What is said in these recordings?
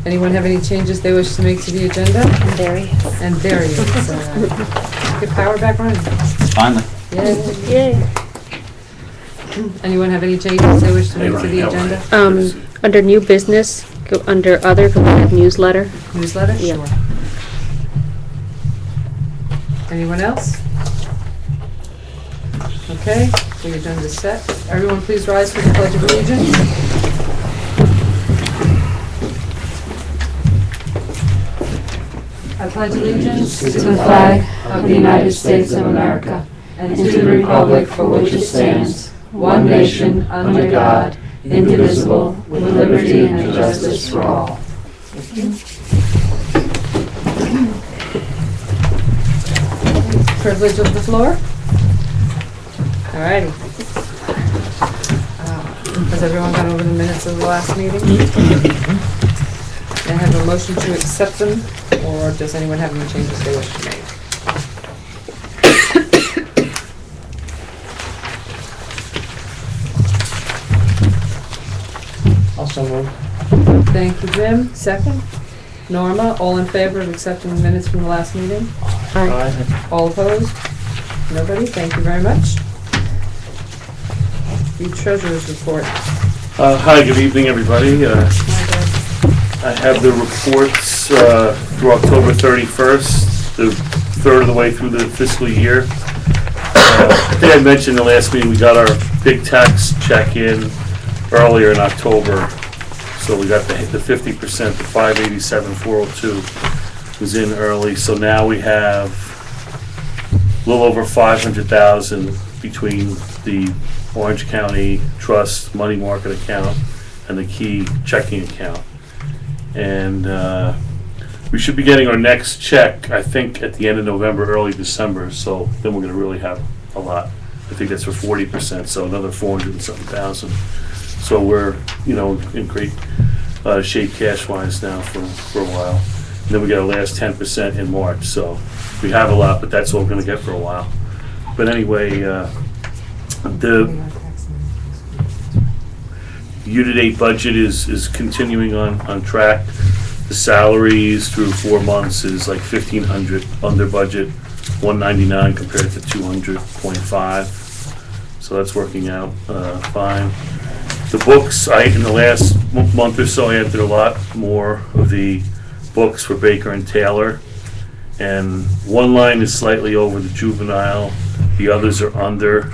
Anyone have any changes they wish to make to the agenda? And there he is. Get power back running. Finally. Yay. Anyone have any changes they wish to make to the agenda? Under new business, go under other, go ahead, newsletter. Newsletter? Yeah. Sure. Anyone else? Okay, the agenda's set. Everyone please rise for the Pledge of Allegiance. I pledge allegiance to the flag of the United States of America and to the republic for which it stands, one nation, under God, indivisible, with liberty and justice for all. Privilege of the floor. All righty. Has everyone gone over the minutes of the last meeting? I have a motion to accept them, or does anyone have any changes they wish to make? Also move. Thank you, Jim. Second. Norma, all in favor of accepting the minutes from the last meeting? Aye. All opposed? Nobody? Thank you very much. The treasurer's report. Hi, good evening, everybody. I have the reports through October 31st, the third of the way through the fiscal year. I think I mentioned in the last meeting we got our big tax check in earlier in October. So we got the 50%, the 587,402 was in early. So now we have a little over 500,000 between the Orange County Trust money market account and the Key checking account. And we should be getting our next check, I think, at the end of November, early December. So then we're going to really have a lot. I think that's for 40%, so another 400 and something thousand. So we're, in great shape cash-wise now for a while. And then we get our last 10% in March. So we have a lot, but that's all we're going to get for a while. But anyway, the year-to-date budget is continuing on track. The salaries through 4 months is like 1,500 under budget, 199 compared to 200.5. So that's working out fine. The books, in the last month or so, I entered a lot more of the books for Baker and Taylor. And one line is slightly over the juvenile, the others are under.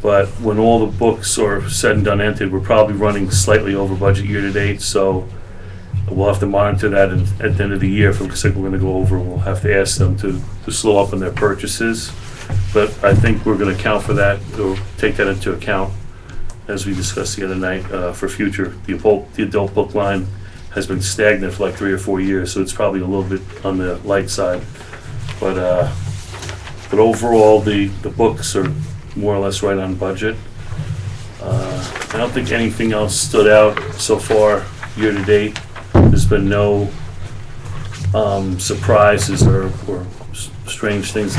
But when all the books are said and done entered, we're probably running slightly over budget year to date. So we'll have to monitor that at the end of the year. If it looks like we're going to go over, we'll have to ask them to slow up on their purchases. But I think we're going to account for that, or take that into account as we discussed the other night for future. The adult book line has been stagnant for like 3 or 4 years, so it's probably a little bit on the light side. But overall, the books are more or less right on budget. I don't think anything else stood out so far year to date. There's been no surprises or strange things,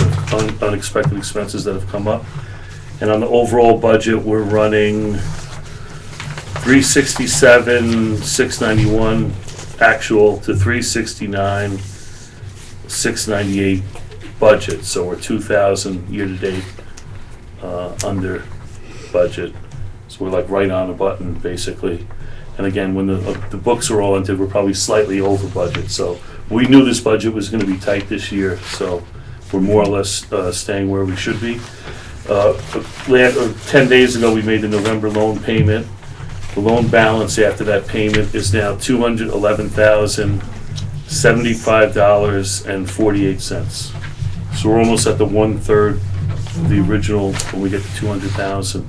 unexpected expenses that have come up. And on the overall budget, we're running 367,691 actual to 369,698 budget. So we're 2,000 year to date under budget. So we're like right on a button basically. And again, when the books are all entered, we're probably slightly over budget. So we knew this budget was going to be tight this year. So we're more or less staying where we should be. 10 days ago, we made the November loan payment. The loan balance after that payment is now $211,075.48. So we're almost at the 1/3 of the original when we get to 200,000.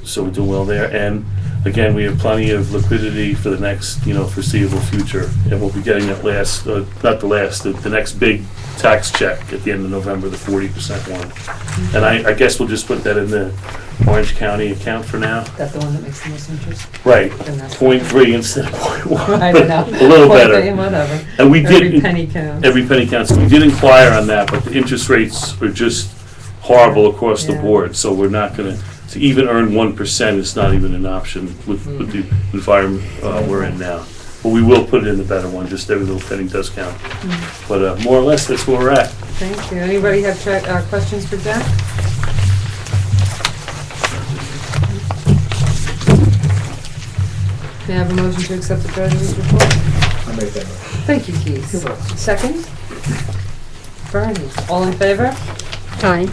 So we're doing well there. And again, we have plenty of liquidity for the next, foreseeable future. And we'll be getting that the next big tax check at the end of November, the 40% one. And I guess we'll just put that in the Orange County account for now. That's the one that makes the most interest. Right, Then that's 0.3 instead of 0.1. I don't know. A little better. Whatever. And we Every did, penny counts. every penny counts. We did inquire on that, but the interest rates are just horrible across the Yeah. board. So we're not gonna, to even earn 1% is not even an option with the environment we're in now. But we will put it in the better one, just every little penny does count. But more or less, that's where we're at. Thank you. Anybody have questions for Jack? May I have a motion to accept the treasurer's report? I'll make that motion. Thank you, Keith. Second? Bernie, all in favor? Aye.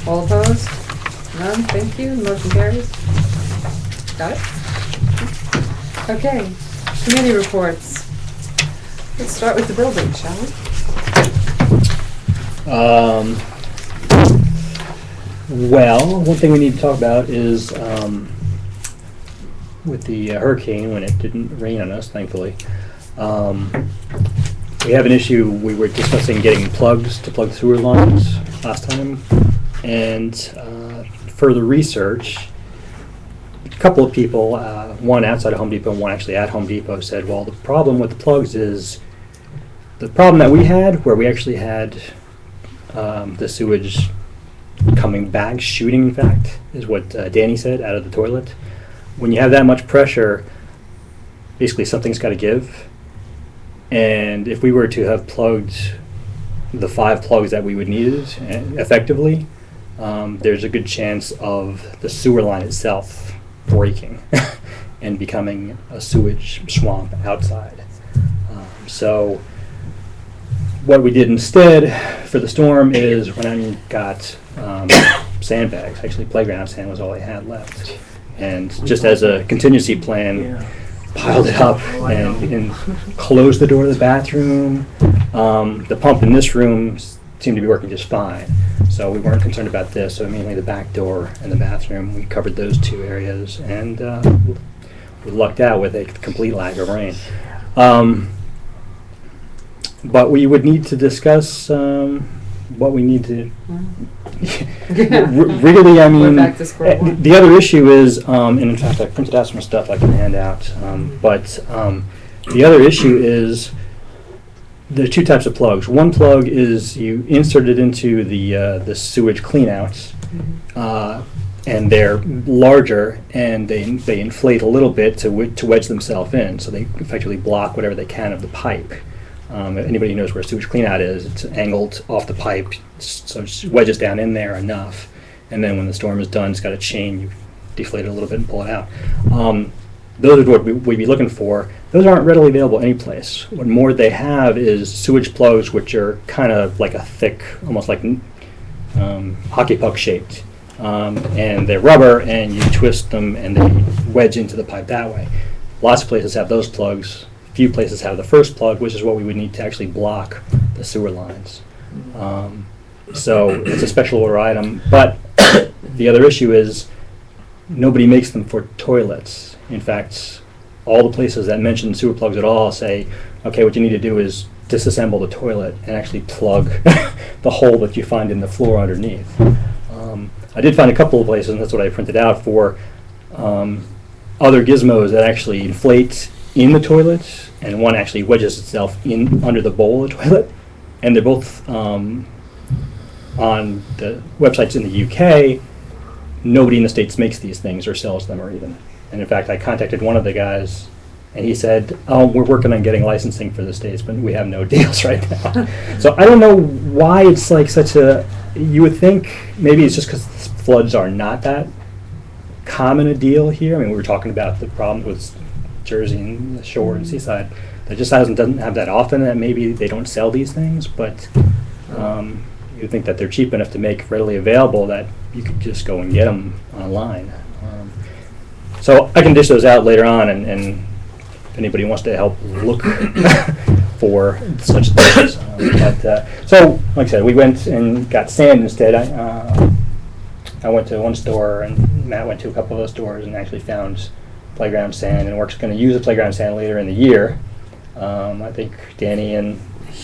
All opposed? None, thank you, motion carries. Got it? Okay, committee reports. Let's start with the building, shall we? Well, one thing we need to talk about is with the hurricane, when it didn't rain on us, thankfully, we have an issue. We were discussing getting plugs to plug sewer lines last time, and further research, a couple of people, one outside of Home Depot and one actually at Home Depot, said, well, the problem with the plugs is the problem that we had, where we actually had the sewage coming back, shooting, in fact, is what Danny said, out of the toilet. When you have that much pressure, basically something's got to give. And if we were to have plugged the 5 plugs that we would need effectively, there's a good chance of the sewer line itself breaking and becoming a sewage swamp outside. So what we did instead for the storm is went out and got sandbags. Actually, playground sand was all I had left. And just as a contingency plan, piled it up and closed the door to the bathroom. The pump in this room seemed to be working just fine, so we weren't concerned about this. So mainly the back door and the bathroom, we covered those 2 areas, and we lucked out with a complete lack of rain. But we would need to discuss what we need to. Really, I mean, We're back to square one. the other issue is, and in fact, I printed out some stuff I can hand out. But the other issue is there are 2 types of plugs. One plug is you insert it into the sewage cleanouts, and they're larger, and they inflate a little bit to wedge themselves in, so they effectively block whatever they can of the pipe. If anybody knows where a sewage cleanout is, it's angled off the pipe, so it wedges down in there enough, and then when the storm is done, it's got a chain, you deflate it a little bit and pull it out. Those are what we'd be looking for. Those aren't readily available anyplace. What more they have is sewage plugs, which are kind of like a thick, almost like hockey puck shaped, and they're rubber, and you twist them and they wedge into the pipe that way. Lots of places have those plugs. Few places have the first plug, which is what we would need to actually block the sewer lines. So it's a special order item. But the other issue is nobody makes them for toilets. In fact, all the places that mention sewer plugs at all say, okay, what you need to do is disassemble the toilet and actually plug the hole that you find in the floor underneath. I did find a couple of places, and that's what I printed out for other gizmos that actually inflate in the toilet, and one actually wedges itself in under the bowl of the toilet, and they're both on the websites in the UK. Nobody in the States makes these things or sells them or even. And in fact, I contacted one of the guys, and he said, oh, we're working on getting licensing for the States, but we have no deals right now. So I don't know why it's like such a, you would think maybe it's just because floods are not that common a deal here. I mean, we were talking about the problems with Jersey and the shore and seaside. That just doesn't have that often, and maybe they don't sell these things, but you think that they're cheap enough to make readily available that you could just go and get them online. So I can dish those out later on, and if anybody wants to help look for such things. So, like I said, we went and got sand instead. I went to one store, and Matt went to a couple of those stores and actually found playground sand, and we're going to use the playground sand later in the year. I think Danny and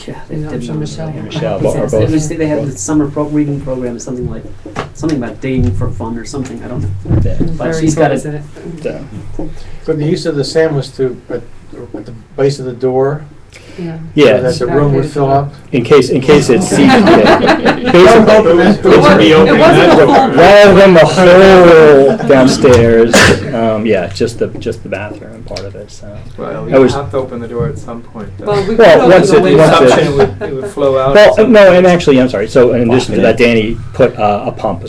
Yeah, And I'm sure Michelle. Michelle Michelle are both. They have the summer reading program, something about dating for fun or something. I don't know. Yeah. But she's got it. Isn't So, But the use of the sand was at the base of the door? Yeah. Yeah, That the room would fill up. in case it's basically, Don't open that door. It wasn't a full. rather than the whole downstairs, yeah, just the bathroom part of it, so. Well, I you was- have to open the door at some point, though. Well, we Well, could once open it- the once window. it- Assumption it would flow out. at Well, some no, point. and actually, I'm sorry, so in addition to that, Danny put a pump,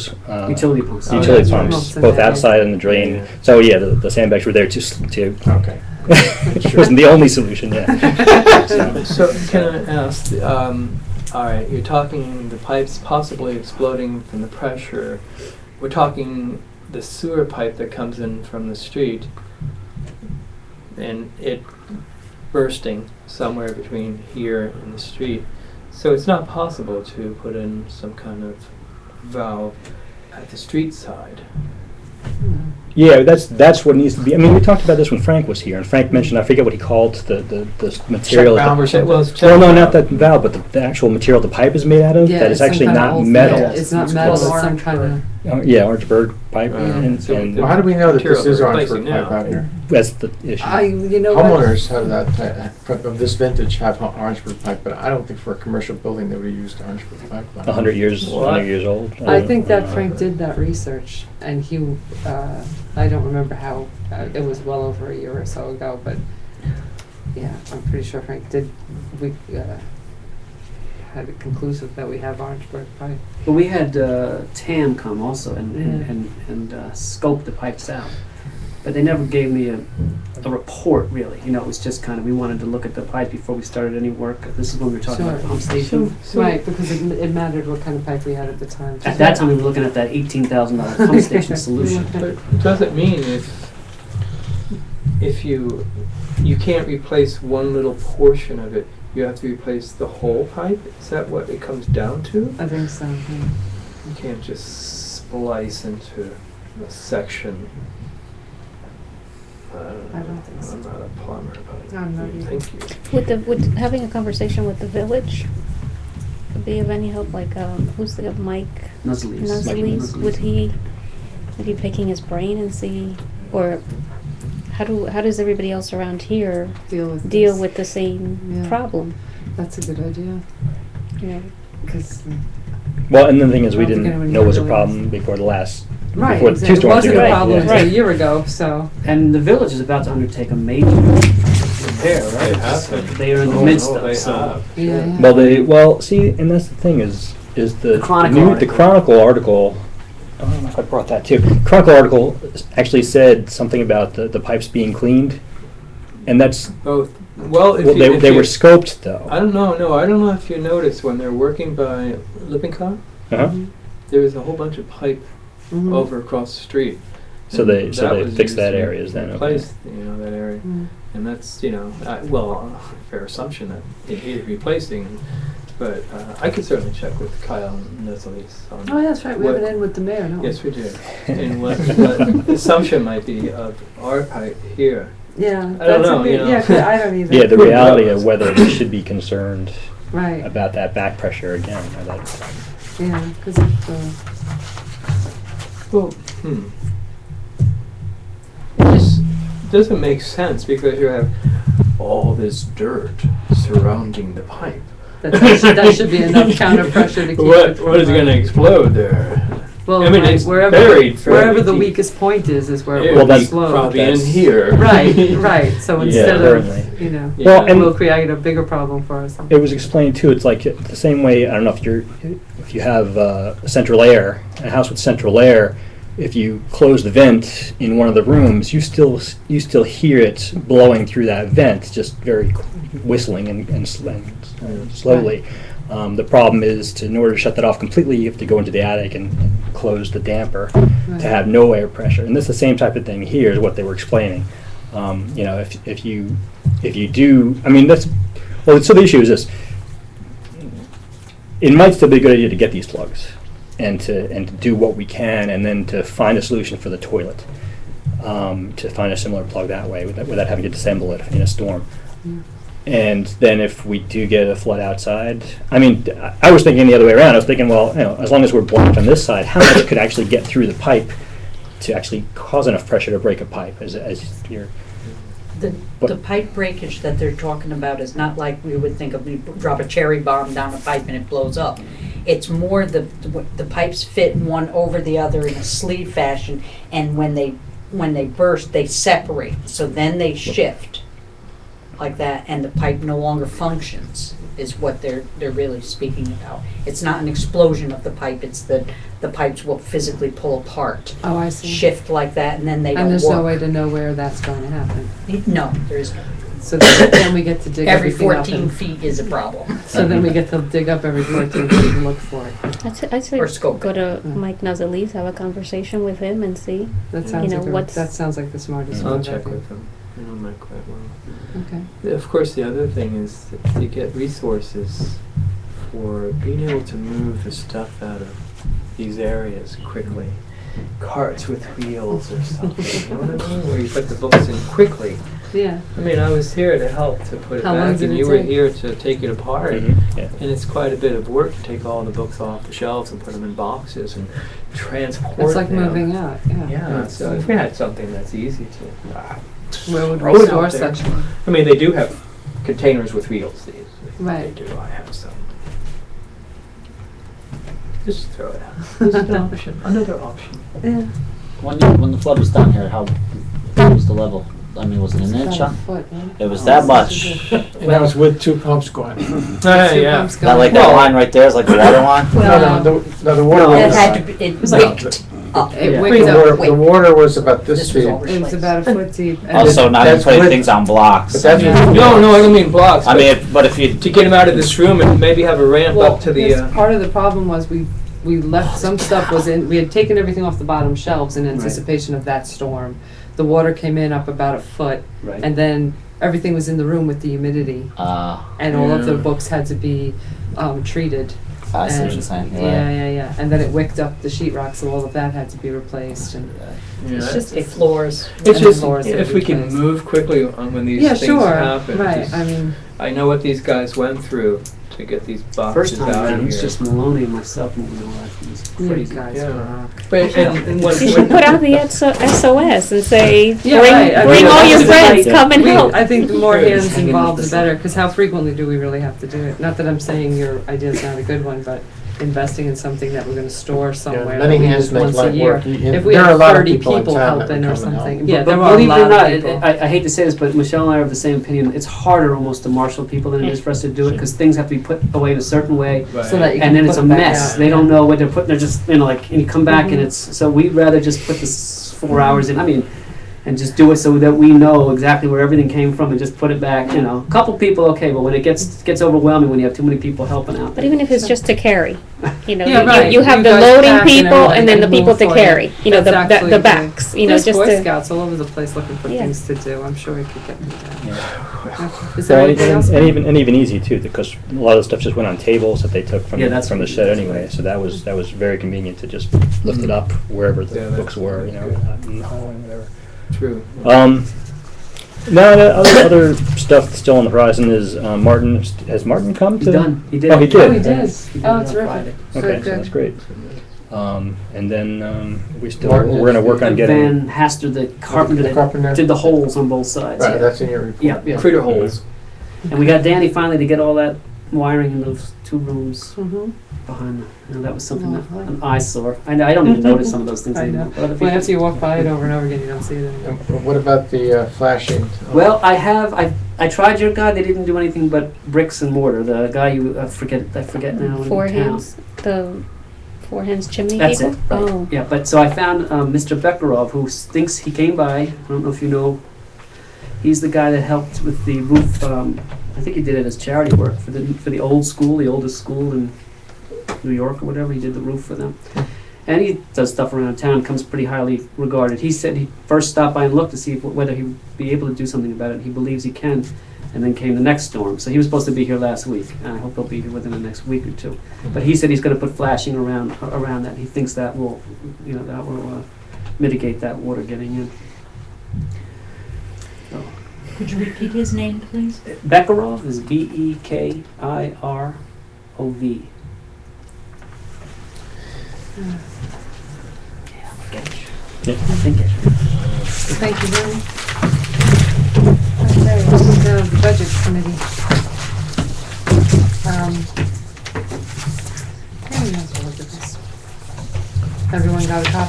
Utility pumps. Oh, utility yeah. pumps, Pumps in both there. outside and the drain. Yeah. So, yeah, the sandbags were there to, Okay. it wasn't the only solution, yeah. So can I ask, all right, you're talking the pipes possibly exploding from the pressure. We're talking the sewer pipe that comes in from the street and it bursting somewhere between here and the street. So it's not possible to put in some kind of valve at the street side. Yeah, that's what needs to be, I mean, we talked about this when Frank was here, and Frank mentioned, I forget what he called the material. Check valve or something? Well, it's Well, no, check not valve. that valve, but the actual material the pipe is made out of, Yeah, that it's is some actually kind of not old- metal. yeah, It's not metal, it's some kind of. Yeah, Orangeburg pipe, Right. and So and Well, how do we know that Material this is they're Orangeburg replacing pipe now. out here? that's the issue. You know what? Homeowners have that, of this vintage have Orangeburg pipe, but I don't think for a commercial building they would have used Orangeburg pipe. 100 years, What? 100 years old. I think that don't know. Frank did that research, and he, I don't remember how, it was well over a year or so ago, but, yeah, I'm pretty sure Frank did, we, had it conclusive that we have Orangeburg pipe. But we had TAM come also and Yeah. scope the pipes out. But they never gave me a report, really. You know, it was just kind of, we wanted to look at the pipe before we started any work. This is when we were talking about the pump station. Right, because it mattered what kind of pipe we had at the time. At that time, we were looking at that $18,000 pump station solution. But does it mean if you can't replace one little portion of it, you have to replace the whole pipe? Is that what it comes down to? I think so, yeah. You can't just splice into a section. I don't think so. I'm not a plumber, but I'm not either. thank you. With having a conversation with the village, could be of any help, like, who's the, Mike Nuzzles. Nuzzles, would he be picking his brain and see, or how does everybody else around here Deal with deal this. with the same Yeah. problem, That's a good idea, you know? because, Well, and the thing is, we I don't think didn't anyone know it was a really problem before the last, right, before the two exactly. It storms wasn't a ago. problem Yeah. until a year ago, so. And the village is about to undertake a major repair, right? They have been. They are in the Oh, midst no, of, they so. have. Yeah. Well, see, and that's the thing is the Chronicle the article. Chronicle article. I don't know if I brought that too. Chronicle article actually said something about the pipes being cleaned, and that's Both. Well, if well, you, if they you, were scoped though. I don't know. No, I don't know if you noticed when they're working by Lippincott, Uh-huh. there was a whole bunch of pipe Mhm. over across the street. So And they that was fixed used that to area then. Okay. Replace, that area, Mm. and that's well, a fair assumption that it is replacing. But I could certainly check with Kyle Nuzzles on. Oh, yeah, that's right, we have what- it in with the mayor, don't we? Yes, we do. And what assumption might be of our pipe here. Yeah. I don't that's a know, good- you know. Yeah, 'cause I don't either. Yeah, the Who reality knows? of whether we should be concerned Right, about that back pressure again. Or that, yeah, because if, Well, it just doesn't make sense because you have all this dirt surrounding the pipe. that should be enough counter pressure to keep it. What is going to explode there? Well, I mean, right, it's wherever, buried fairly wherever the deep. weakest point is where It it would will Well, be explode. probably in That's- here. Right, right, so Yeah, instead certainly. of, you know, Yeah. Well, and- we'll create a bigger problem for ourselves. it was explained too. It's like the same way. I don't know if you have central air, a house with central air. If you close the vent in one of the rooms, you still hear it blowing through that vent, just very whistling and slowly. The problem is, in order to shut that off completely, you have to go into the attic and close the damper Right. to have no air pressure. And this is the same type of thing here, is what they were explaining. If you do, I mean, that's well. So the issue is this: it might still be a good idea to get these plugs and to do what we can, and then to find a solution for the toilet, to find a similar plug that way without having to disassemble it in a storm. Yeah. And then if we do get a flood outside, I mean, I was thinking the other way around. I was thinking, well, as long as we're blocked on this side, how much could actually get through the pipe to actually cause enough pressure to break a pipe as you're. The pipe breakage that they're talking about is not like we would think of, we drop a cherry bomb down a pipe and it blows up. It's more the pipes fit one over the other in a sleeve fashion, and when they burst, they separate, so then they shift like that, and the pipe no longer functions, is what they're really speaking about. It's not an explosion of the pipe, it's the pipes will physically pull apart, Oh, I see. shift like that, and then they don't And work. there's no way to know where that's going to happen. No, there is no. So then we get to dig Every everything up 14 and- feet is a problem. So then we get to dig up every 14 feet and look for it. I'd say Or scope go it. to Mike Nazalese, have a conversation with him and see. That You sounds know, like what's- that sounds like the smartest I'll one. check with them. I know Mike quite well. Okay. Of course, the other thing is to get resources for being able to move the stuff out of these areas quickly. Carts with wheels or something, you know what I mean? Where you put the books in quickly. Yeah. I mean, I was here to help to put it How long back, did and it you were take? here to take it apart. Mhm, yeah. And it's quite a bit of work to take all the books off the shelves and put them in boxes and transport It's like them. moving out. Yeah. Yeah, so if we had something that's easy to Where would throw we it store out there. such one? I mean, they do have containers with wheels. These. Right. They do. I have some. Just throw it out. It's an option. Another option. Yeah. When the flood was down here, how was the level? I mean, was it an inch? About Huh? a foot, right? It was that much. And that was with 2 pumps going. Two yeah. pumps Not like that Well- line right there is like the water line. No, the water It was, had to be, it wicked up. It Yeah. wicked up. the water was about this This was deep. all It was about a foot deep. and Also, not even That's putting with- things on blocks. But that's Yeah. No, I don't mean blocks. I mean, but if you to get them out of this room and maybe have a ramp Well, up to the. yes, part of the problem was we left some stuff was in. We had taken everything off the bottom shelves in anticipation of that storm. The water came in up about a foot, Right. and then everything was in the room with the humidity, and all of the Yeah. books had to be treated. I see what And- you're saying. You're Yeah, right. and then it wicked up the sheetrock, so all of that had to be replaced. And Yeah, It's just the floors. It's and just floors that if we can replaced. move quickly on when these yeah, things sure, happen. right. just- I mean, I know what these guys went through to get these First boxes time out around, of it was here. just Maloney and myself moving all that. It was you crazy. guys Yeah. rock. But and when, You should put out the SOS and say, Yeah, bring, right. I bring mean, all your that's friends, right. come and help. I think the more Good. hands involved, the better, because how frequently do we really have to do it? Not that I'm saying your idea's not a good one, but investing in something that we're gonna store somewhere. Many that we hands use make once a light year. work. If we There are a have lot of 30 people in people town that helping or would come and help. something, yeah, But there are a believe it or lot not, of people. I hate to say this, but Michelle and I are of the same opinion. It's harder almost to marshal people than it is for us to do it, because things have to be put away in a certain way. right. So that you can And then put it's a it back mess. out, They yeah. don't know what they're putting. They're just, like, and you come back and Mhm. it's, so we'd rather just put this 4 hours in, and just do it so that we know exactly where everything came from and just put it back, A couple people, okay, but when it gets overwhelming, when you have too many people helping out. But even if it's just to carry, Yeah, right. you have You the guys loading pack and people everything and then the and people move to for you. carry, That's the absolutely backs, There's just Boy to. Scouts all over the place looking for Yeah. things to do. I'm sure we could get them done. Is So, there anything else? and even easy too, because a lot of the stuff just went on tables that they took from Yeah, that's from the what- shed that's anyway. right. So that was very convenient to just lift it up wherever the Yeah, that's books were, good. out in the hallway, whatever. True. No, the other stuff still on the horizon is Martin. Has Martin come He's to? done. He did. Oh, he did. Oh, he did. He did Oh, it on terrific. Friday. Okay, Good, so that's good. great. And then Martin we're going to is work on Van getting. Haster, the carpenter, The carpenter. that did the holes on both sides. Right, yeah. that's in your report. Yeah. Critter holes. And we got Danny finally to get all that wiring in those 2 rooms Mhm. behind. That was something that Lovely. an eyesore. I don't even notice some of those things I anymore. know. But other Well, people- after you walk by it over and over again, you don't see it anymore. And what about the flashing? Well, I tried your guy. They didn't do anything but bricks and mortar. The guy you I forget now in Four town. hands, the Four Hands chimney That's people? it, right. Oh, Yeah, but so I found Mr. Bekarov, who thinks he came by. I don't know if you know. He's the guy that helped with the roof. I think he did it as charity work for the old school, the oldest school in New York or whatever. He did the roof for them. And he does stuff around town, comes pretty highly regarded. He said he first stopped by and looked to see whether he would be able to do something about it. He believes he can. And then came the next storm. So he was supposed to be here last week. And I hope he'll be here within the next week or two. But he said he's going to put flashing around that. He thinks that will, mitigate that water getting in. So, Could you repeat his name, please? Bekarov is Bekirov. Yeah. I think it. Thank you very much. okay.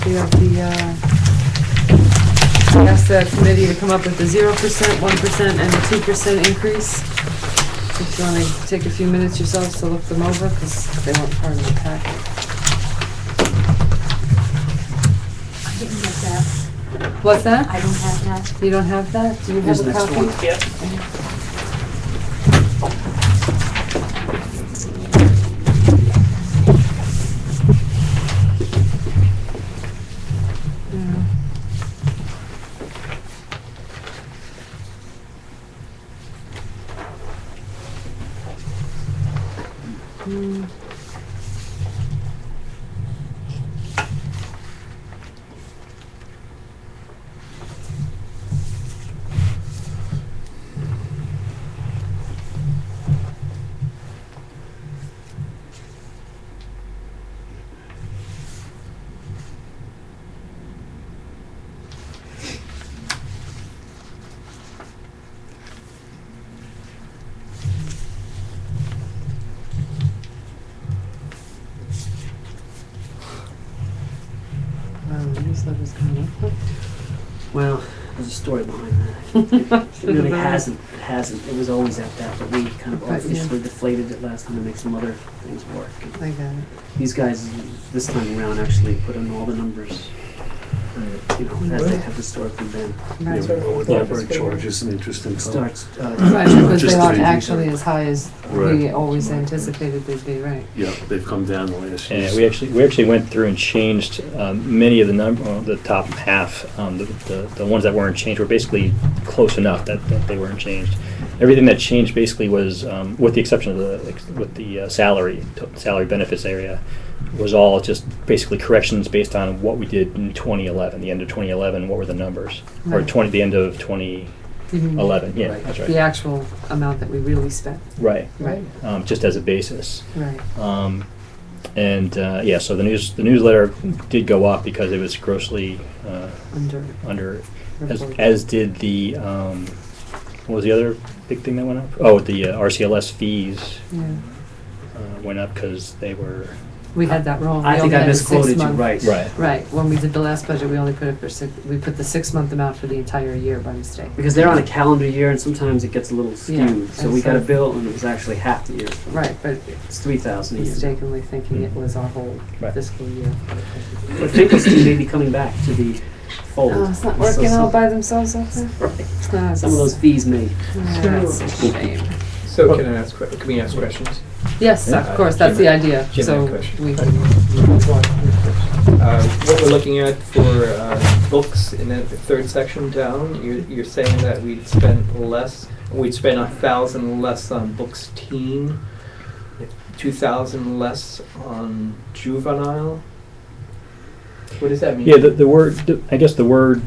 We have the, I asked the committee to come up with a 0%, 1%, and a 2% increase. If you want to take a few minutes yourselves to look them over, because they weren't part of the packet. I didn't get that. What's that? I don't have that. You don't have that? Do you Here's have the a next copy? one. Yep. Yeah. Hmm. Wow, the newsletter's coming up. Well, there's a story behind that. It really hasn't. It hasn't. It was always at that, but we kind of But, yeah. artificially deflated it last time to make some other things work. I got it. These guys, this time around, actually put in all the numbers, you know, as they have historically been. Right. With library charges and interest It income. starts, Right, because Just they aren't crazy. actually as high as we Right. always anticipated they'd be, right? Yeah, they've come down the last Yeah, years. we actually went through and changed many of the top half. The ones that weren't changed were basically close enough that they weren't changed. Everything that changed basically was, with the exception of the salary benefits area, was all just basically corrections based on what we did in 2011, the end of 2011. What were the numbers? Or Right. the end of 2011. You mean Yeah, that's The right. actual amount that we really spent. Right. Right. Just as a basis. Right. Yeah, so the newsletter did go up because it was grossly Under. reported. as did the what was the other big thing that went up? Oh, the RCLS fees Yeah. went up because they were We had that wrong. I We think only I had a misquoted you, 6-month right. Right, when we did the last budget, we only put it for we put the 6-month amount for the entire year by mistake. Because they're on a calendar year and sometimes it gets a little Yeah, skewed. So and we got a so- bill and it was actually half the year. Right, but It's 3,000 a year. mistakenly thinking it was our whole Right. fiscal year. But Finkelstein may be coming back to the fold. Oh, it's not So working all some- by themselves out there? Right. No, Some of those fees may. That's a shame. So can we ask questions? Yes, Yeah. of course, that's the idea. Jim had a So question. we What we're looking at for books in the third section down, you're saying that we'd spend 1,000 less on books teen, 2,000 less on juvenile? What does that mean? Yeah, the word, I guess the word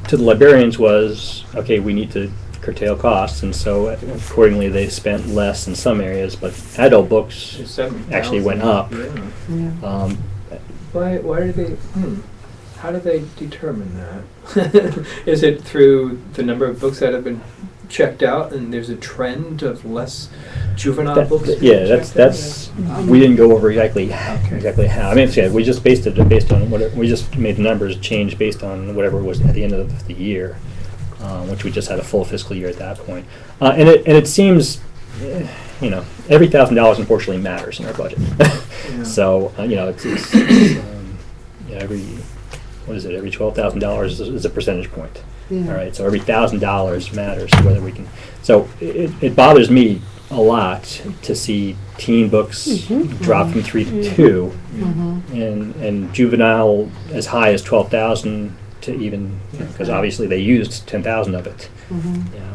to the librarians was, okay, we need to curtail costs, and so accordingly they spent less in some areas, but adult books There's 7,000. actually went up. Yeah. Yeah. Why do they, how do they determine that? Is it through the number of books that have been checked out and there's a trend of less juvenile books? Yeah, being that's, checked out? we didn't go over exactly how. I mean, yeah, we just based on what, we just made the numbers change based on whatever was at the end of the year, which we just had a full fiscal year at that point. And it seems, every $1,000 unfortunately matters in our budget. Yeah. So, it's every, what is it, every $12,000 is a percentage point. Yeah. All right, so every $1,000 matters to whether we can. So it bothers me a lot to see teen books drop from 3 to 2, and juvenile as high as 12,000 to even, because obviously they used 10,000 of it.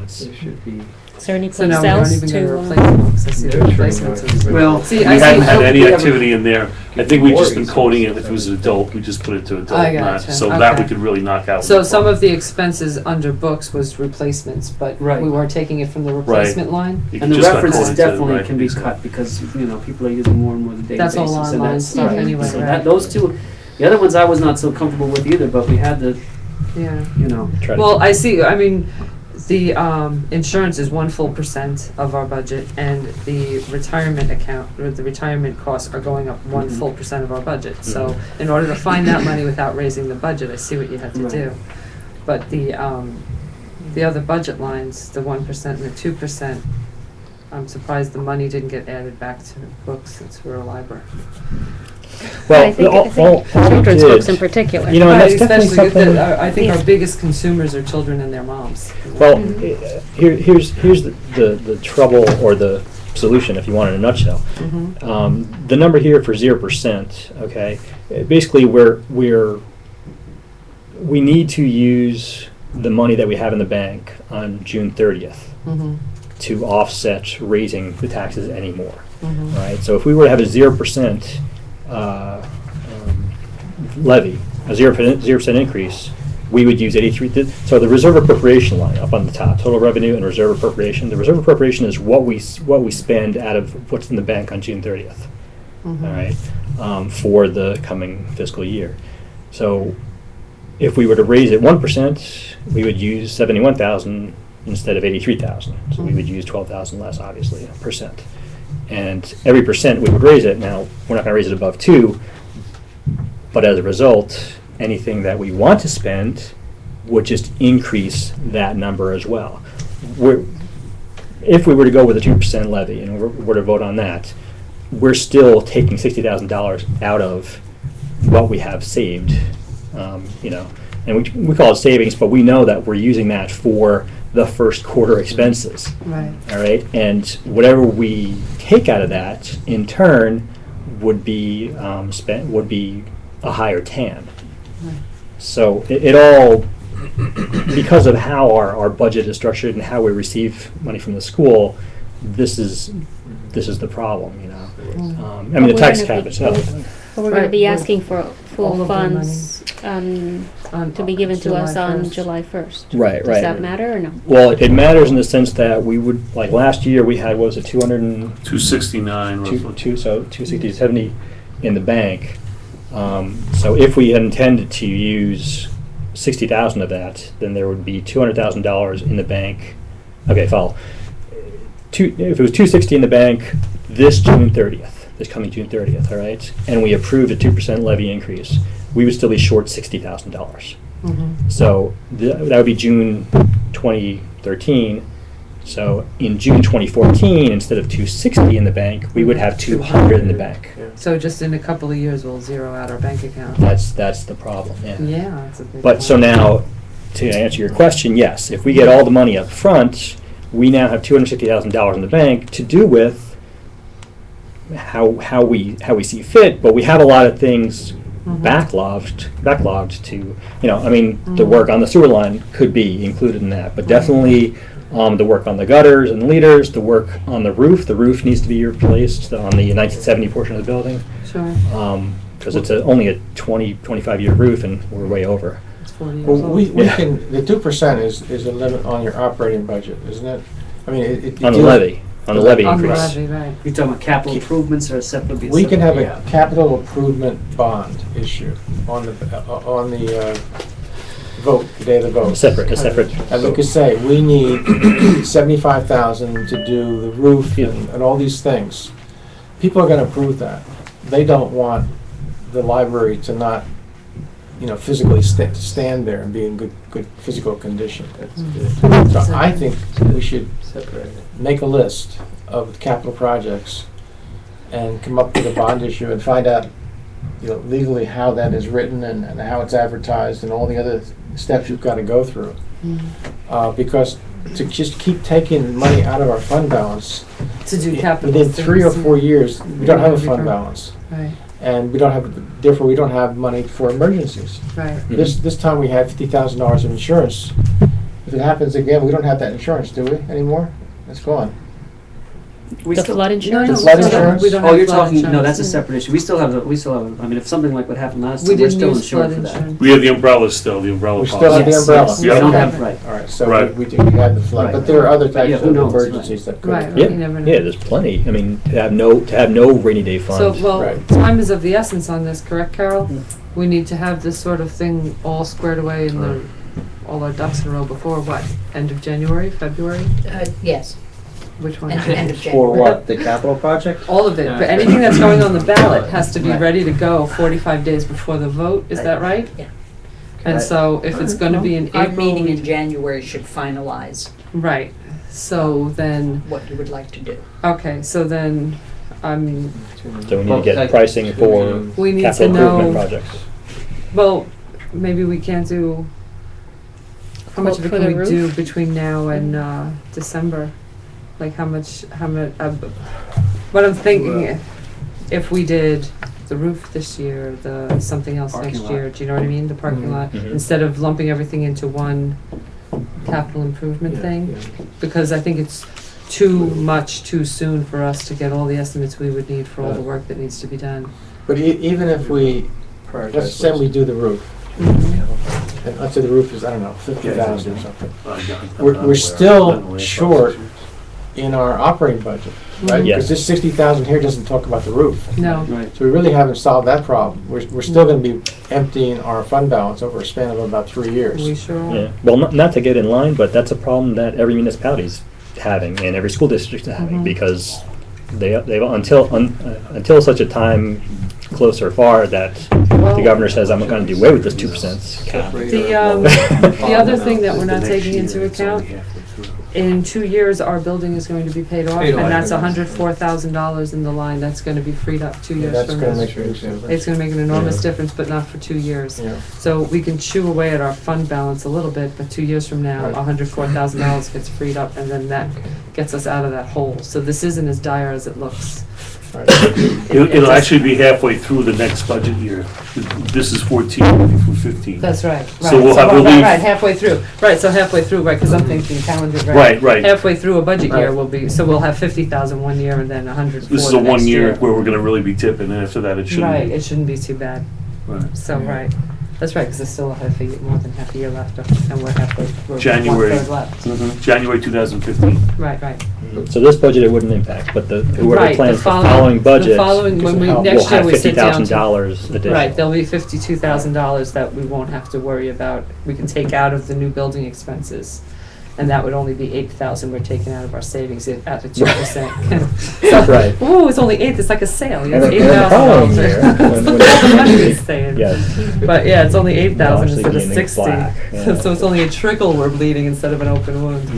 It's There should be. Is there any So place now we don't else even go to to? replace books. I see the They're replacements. trying Well, See, We I see. haven't had oh, any we activity in there. I think we've just been More coding it, if resources. it was an adult, we just put it to adult, I not, gotcha, so that we okay. could really knock out. So some of the expenses under books was replacements, but Right. we weren't taking it from the replacement line? You And the just got references coded to- definitely right, can be exactly. cut because, people are using more and more of the databases. That's all and online that's- stuff right. anyway, So right. that, those two, the other ones I was not so comfortable with either, but we had to, Yeah. try to Well, I see, I mean, The insurance is 1 full % of our budget, and the retirement account, or the retirement costs are going up 1 full % of our budget. So in order to find that money without raising the budget, I see what you have to do. But the other budget lines, the 1% and the 2%, I'm surprised the money didn't get added back to books since we're a library. Well, I think all we children's did- books in particular. You know, and that's Right, definitely especially something. I think Yeah. our biggest consumers are children and their moms. Well, here's the trouble or the solution, if you want, in a nutshell. The number here for 0%, okay, basically we need to use the money that we have in the bank on June 30th to offset raising the taxes anymore, right? So if we were to have a 0% levy, a 0% increase, we would use 83. So the reserve appropriation line up on the top, total revenue and reserve appropriation. The reserve appropriation is what we spend out of what's in the bank on June 30th. All right, for the coming fiscal year. So if we were to raise it 1%, we would use 71,000 instead of 83,000. So we would use 12,000 less, obviously, percent. And every percent we would raise it. Now we're not going to raise it above 2, but as a result, anything that we want to spend would just increase that number as well. If we were to go with a 2% levy and were to vote on that, we're still taking $60,000 out of what we have saved, you know, and we call it savings, but we know that we're using that for the first quarter expenses. Right. All right, and whatever we take out of that, in turn, would be would be a higher TAN. So it all, because of how our budget is structured and how we receive money from the school, this is the problem, you know. I mean, the tax cap itself. But we're going to be Right, asking for all full of our funds to be given to us on July 1st. Right, Does right. that matter or no? Well, it matters in the sense that we would, like last year, we had, what was it, 269 roughly. 260 to 70 in the bank. So if we had intended to use 60,000 of that, then there would be $200,000 in the bank. Okay, follow. If it was 260 in the bank this June 30th, this coming June 30th, all right, and we approved a 2% levy increase, we would still be short $60,000. So that would be June 2013. So in June 2014, instead of 260 in the bank, we would have 200 in the bank. So just in a couple of years, we'll zero out our bank account. That's the problem. Yeah. Yeah, that's a big But so problem. now, to answer your question, yes, if we get all the money up front, we now have $260,000 in the bank to do with how we see fit. But we have a lot of things backlogged to, you know, I mean, the work on the sewer line could be included in that, but definitely the work on the gutters and leaders, the work on the roof needs to be replaced on the 1970 portion of the building, Sure, because it's only a 25-year roof and we're way over. it's 40 years Well, old. we Yeah. can, the 2% is a limit on your operating budget, isn't it? I mean, it. On the levy On the increase. levy, right. You're talking about capital improvements or separately? We can have Yeah. a capital improvement bond issue on the vote, the day of the vote. A separate And we could say, we need 75,000 to do the roof and all these things. People are gonna approve that. They don't want the library to not, you know, physically stand there and be in good physical condition. So I think we should Separated. make a list of capital projects and come up with a bond issue and find out, you know, legally how that is written and how it's advertised and all the other steps you've got to go through. Because to just keep taking money out of our fund balance, To do capital. within 3 or things. 4 years, we don't have a fund balance. Right, And we don't have, therefore, we don't have money for emergencies. right. This time we had $50,000 of insurance. If it happens again, we don't have that insurance, do we, anymore? It's gone. We The still- flood No, insurance? no, flood we don't- insurance? we don't Oh, have you're flood talking, no, insurance. that's a separate issue. We still have, I mean, if something like what happened last We time, we're didn't still use flood insured for that. insurance. We have the umbrellas still, the umbrella We policy. still have the Yes, umbrella. yes. We Yeah. don't have, right. All right, so Right. we had the flood, Right. but there are other But yeah, types who of knows, right. emergencies that could. Right. Yeah, You never know. yeah, there's plenty. I mean, to have no rainy day fund. So, well, Right. time is of the essence on this, correct, Carol? Mm. We need to have this sort of thing all squared away in the, all our ducks in a row before, what, end of January, February? Yes, Which one? end of For January. what, the capital project? All of it, but anything that's going on the ballot has to be ready to go 45 days before the vote, is that right? Yeah. And so if it's gonna be in Our April. meeting in January should finalize Right, so then, what you would like to do. okay, so then, I mean, So we need to get pricing for we need to capital improvement know, projects. well, maybe we can't do, how much of it Quote for can the we do roof? between now and December? Like how much, what I'm thinking, if we did the roof this year, the something else Parking next lot. year, do you know what I mean? The parking lot, Mhm. instead of lumping everything into one capital improvement thing? Because I think it's too much too soon for us to get all the estimates we would need for all the work that needs to be done. But even if we, let's say we do the roof, and let's say the roof is, I don't know, 50,000 or something. We're still short in our operating budget, right? Yes. Because this 60,000 here doesn't talk about the roof. No, Right. So we really haven't solved that problem. We're still gonna be emptying our fund balance over a span of about 3 years. we sure Yeah, well, not to get in line, but that's a problem that every municipality's having and every school district's having Mhm. because they've until such a time close or far that Well, the governor says I'm not going to do away with this 2% cap. The, the other thing that we're not taking into account, in 2 years, our building is going to be paid off, Paid off, and that's yeah. $104,000 in the line that's gonna be freed up 2 Yeah, years that's from gonna now. make a huge difference. It's gonna make an enormous Yeah. difference, but not for 2 years. Yeah. So we can chew away at our fund balance a little bit, but 2 years from now, Right. $104,000 gets freed up, and then that gets us out of that hole. So this isn't as dire as it looks. Right. It'll actually be halfway through the next budget year. This is 14, moving through 15. That's right, right. So we'll have- we'll right, leave- right, halfway through. Right, so halfway through, right, because I'm thinking calendar, right? Right, right. Halfway through a budget year Right. will be, so we'll have 50,000 one year and then 104 This is the a next 1 year year. where we're gonna really be tipping, and after that, it shouldn't Right, be. it shouldn't be too bad. Right. So, Yeah. right. That's right, because there's still more than half a year left, and we're halfway, we're January. 1/3 left. January 2015. Right, right. So this budget it wouldn't impact, but whoever Right, plans the the following budget The following, when we, will will next year have we sit down to. $50,000 additional. Right, there'll be $52,000 that we won't have to worry about. We can take out of the new building expenses. And that would only be 8,000 we're taking out of our savings at the 2%. So, Right. ooh, it's only 8, it's like a sale, you And have then the following $8,000. year, Look when- at all the money we saved. Yes. But yeah, it's only 8,000 We'll actually instead of be in 60. black, yeah. So it's only a trickle we're bleeding instead of an open wound.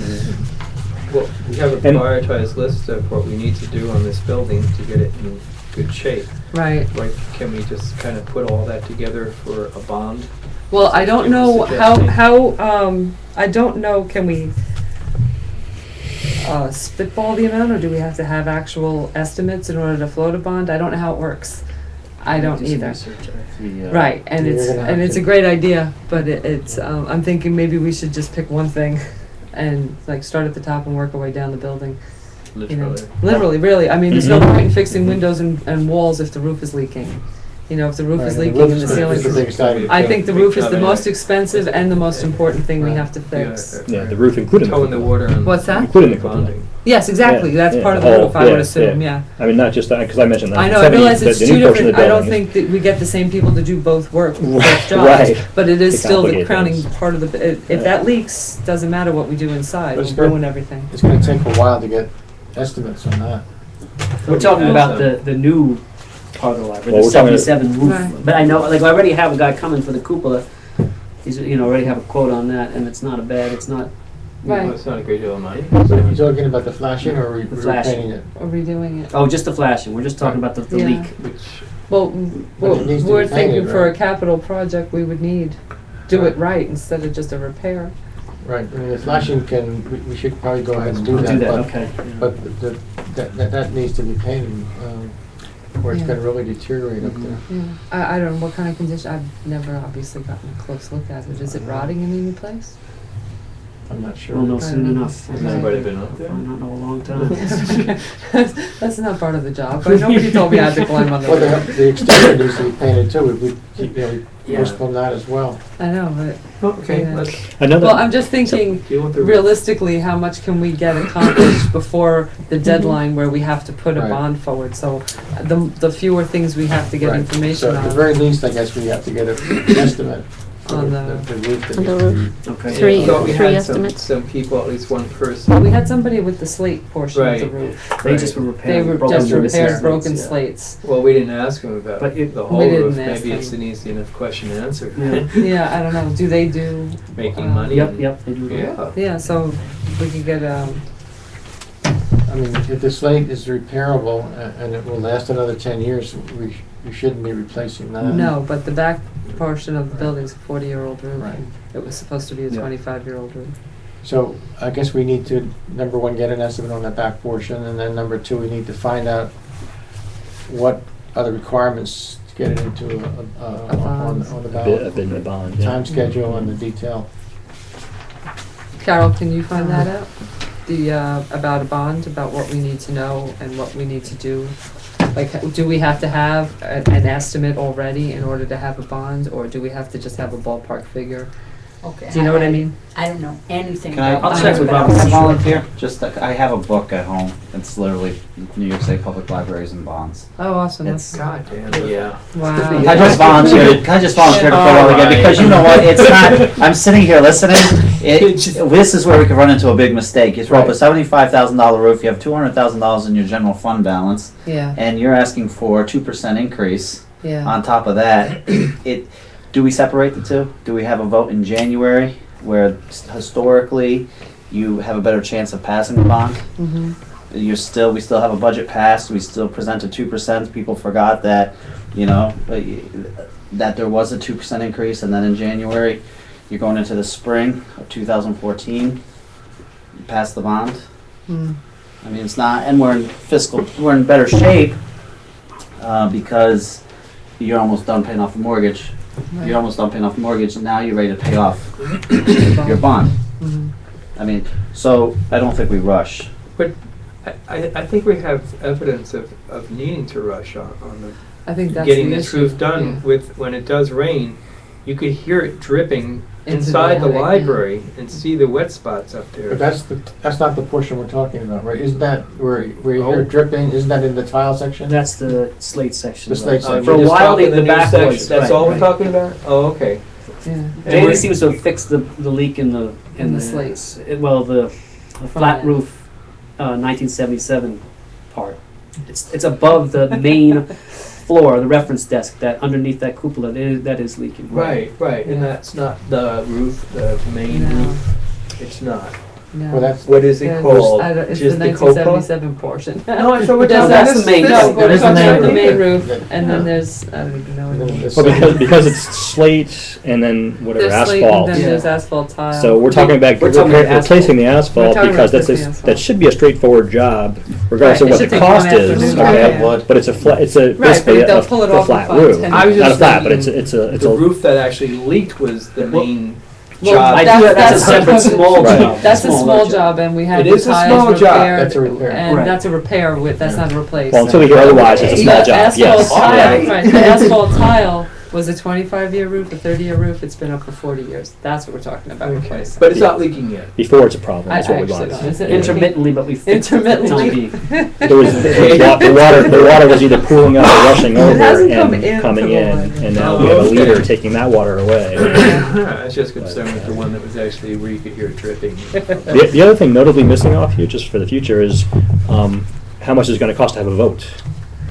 Well, we have a And- prioritized list of what we need to do on this building to get it in good shape. Right. Like, can we just kind of put all that together for a bond? Well, I don't Give us know a suggestion. I don't know, can we spitball the amount, or do we have to have actual estimates in order to float a bond? I don't know how it works. I don't Do some either. research, Right, and You're it's, gonna have and it's a to- great idea, but it's, I'm thinking maybe we should just pick one thing and like start at the top and work our way down the building. You know, Literally. literally, really. I mean, there's no Mhm. point in fixing windows and walls if the roof is leaking. You know, if the roof is Right, leaking and the ceiling. is the biggest item. I think the Big roof is the job, most yeah. expensive and the most important thing we have to fix. Yeah, the roof including Toe in the water on. What's that? Including the cupola. bonding. Yes, exactly. Yeah, That's yeah, part of the the whole- roof, I would yeah, assume, yeah. yeah. I mean, not just that, because I mentioned that. I know, I 70 realize it's the two new portion of different, the I don't building is- think that we get the same people to do both work, both Right. jobs. But it is To still the complicate crowning things. part of the, if that leaks, doesn't matter what we do inside, But it's we'll good. ruin everything. It's gonna take a while to get estimates on that. We're talking about the new part of the library, Well, the we're talking- 77 roof. Right. But I know, like, I already have a guy coming for the cupola. He's, already have a quote on that, and it's not it's not, Right. Well, it's not a great deal of money. But are you talking about the flashing or The flashing. repainting it? Or redoing it. oh, just the flashing. We're just talking about the Yeah. leak. Which, Well, But it needs to we're be painted, thinking for a right? capital project, we would do Right. it right instead of just a repair. Right, I mean, the flashing we should probably go ahead and do We'll that. do that, but- okay. But that needs to be painted, or it's Yeah. gonna really deteriorate up there. Yeah, I don't know what kind of condition, I've never obviously gotten a close look at it. Is it rotting in any place? I'm not sure. We'll know soon enough. has anybody been up there? I don't know a long time. That's not part of the job, but nobody told me I had to climb on the Well, roof. the exterior needs to be painted too, we Yeah. postpone that as well. I know, but, Okay, Yeah. let's Another. well, I'm just thinking, deal with the. realistically, how much can we get accomplished before the deadline where we have to put a Right. bond forward? So the fewer things we have to get Right. information So at the on. very least, I guess we have to get an estimate on The the, roof that On the needs to be- roof. Okay. Three- I thought we three had estimates. some people, at least one well, person. we had somebody with the slate portion of the Right. roof. They just were They repairing were broken just slates, repaired yeah. broken Yeah. slates. Well, we didn't ask them about But it- the We whole didn't roof. ask Maybe it's them. an easy enough question to answer. Yeah. Yeah, I don't know, do they do? Making money. Yep, and- yep, they do. Yeah. Yeah, so we could get, I mean, if the slate is repairable and it will last another 10 years, we shouldn't be replacing that. no, but the back portion of the building's a 40-year-old roof. Right. It was supposed to be a Yeah. 25-year-old roof. So I guess we need to, number one, get an estimate on that back portion, and then number two, we need to find out what are the requirements to get it into on the A bid, a ballot. bid and a bond, yeah. Time schedule and the detail. Carol, can you find that out? About a bond, about what we need to know and what we need to do? Like, do we have to have an estimate already in order to have a bond, or do we have to just have a ballpark figure? Okay. Do you know what I mean? I don't know anything Can I, about. I'll check with bonds, Bob. but can I volunteer? Just, I have a book at home. It's literally New York State Public Libraries and Bonds. Oh, awesome, It's- that's, God damn, yeah. wow. Can I just volunteer? Can I just volunteer to fill out again? Because you know what? It's not. I'm sitting here listening. This is where we could run into a big mistake. You throw up a $75,000 roof. You have $200,000 in your general fund balance, Yeah, and you're asking for a 2% increase yeah. on top of that. Do we separate the two? Do we have a vote in January where historically you have a better chance of passing the bond? Mm-hmm. We still have a budget passed, we still presented 2%, people forgot that, that there was a 2% increase, and then in January, you're going into the spring of 2014, you pass the bond. Mm. I mean, it's not, and we're in better shape, because you're almost done paying off the mortgage. Right. You're almost done paying off the mortgage, and now you're ready to pay off your bond. Mhm. I mean, so I don't think we rush. I think we have evidence of needing to rush on I think the that's getting the this issue. roof done Yeah. with, when it does rain, you could hear it dripping Into inside the attic, yeah. library and see the wet spots up there. But that's not the portion we're talking about, right? Isn't that where you Oh. hear dripping, isn't that in the tile section? That's the slate section. The slate right. section. For a We're just while, talking the new back section. was. That's right, all we're right. talking about? Oh, okay. Yeah. Jamie we're- seems to have fixed the leak in the slates. Well, the flat end. roof, 1977 part. It's above the main floor, the reference desk. That underneath that cupola, that is leaking. Right, and Yeah. that's not the roof, the main No. roof. It's not. No. Well, that's, What is it Yeah, called? I don't- It's Just the the cupola? 1977 portion. No, I thought we're No, talking that's this- the main- this- No, That we're is the talking main about the roof. main roof, and then Yeah. there's, I don't even know what it is. Well, because it's slate and then whatever, There's slate and asphalt. then Yeah. there's asphalt tile. So we're talking about We're talking about replacing the We're asphalt talking because about that's replacing asphalt. that should be a straightforward job, regardless Right, of it what should the take one cost is. afternoon. Okay, Yeah. but it's Right, basically but they'll a pull it off flat in roof. 5-10 I was Not a just flat, but thinking it's a the roof that actually leaked was the main Well, job. That's a separate small Right. job. That's a smaller small job, and we had It the is a tiles small job. repaired. That's a repair. And Right. that's a repair with, that's not a replace. Well, until we hear otherwise, it's a small The job. asphalt Yes. tile, Yeah. right, the asphalt tile was a 25-year roof, a 30-year roof, it's been up for 40 years. That's what we're talking about Okay, replacing. but it's not leaking yet. Before it's a problem. I That's what we actually want. don't. Is it Yeah. Intermittently, but we fixed it for the time Intermittently. being. There was the water was either pooling up or rushing over hasn't come and in coming from the in, line. and now Oh, we have a okay. leader taking that water away. I was just concerned with the one that was actually where you could hear it dripping. The other thing notably missing off here, just for the future, is how much is going to cost to have a vote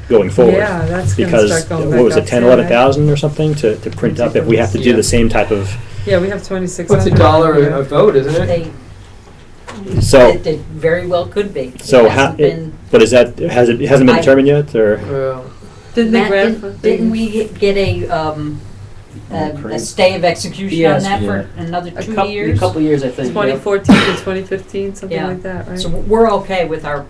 going forward. Yeah, that's gonna Because start going what back was up it, 10, soon, right? 11,000 or something to print up if we have to do Yeah. the same type of. Yeah, we have 2,600. What's a dollar a vote, isn't it? So It very well could be. so It how hasn't been- but is that hasn't been I- determined yet or? Well, Didn't the Matt, grant? didn't we get a stay of execution on Yes. that Yeah. for another 2 years? A couple years, I think. 2014 to 2015, something Yeah. like that, right? So we're okay with our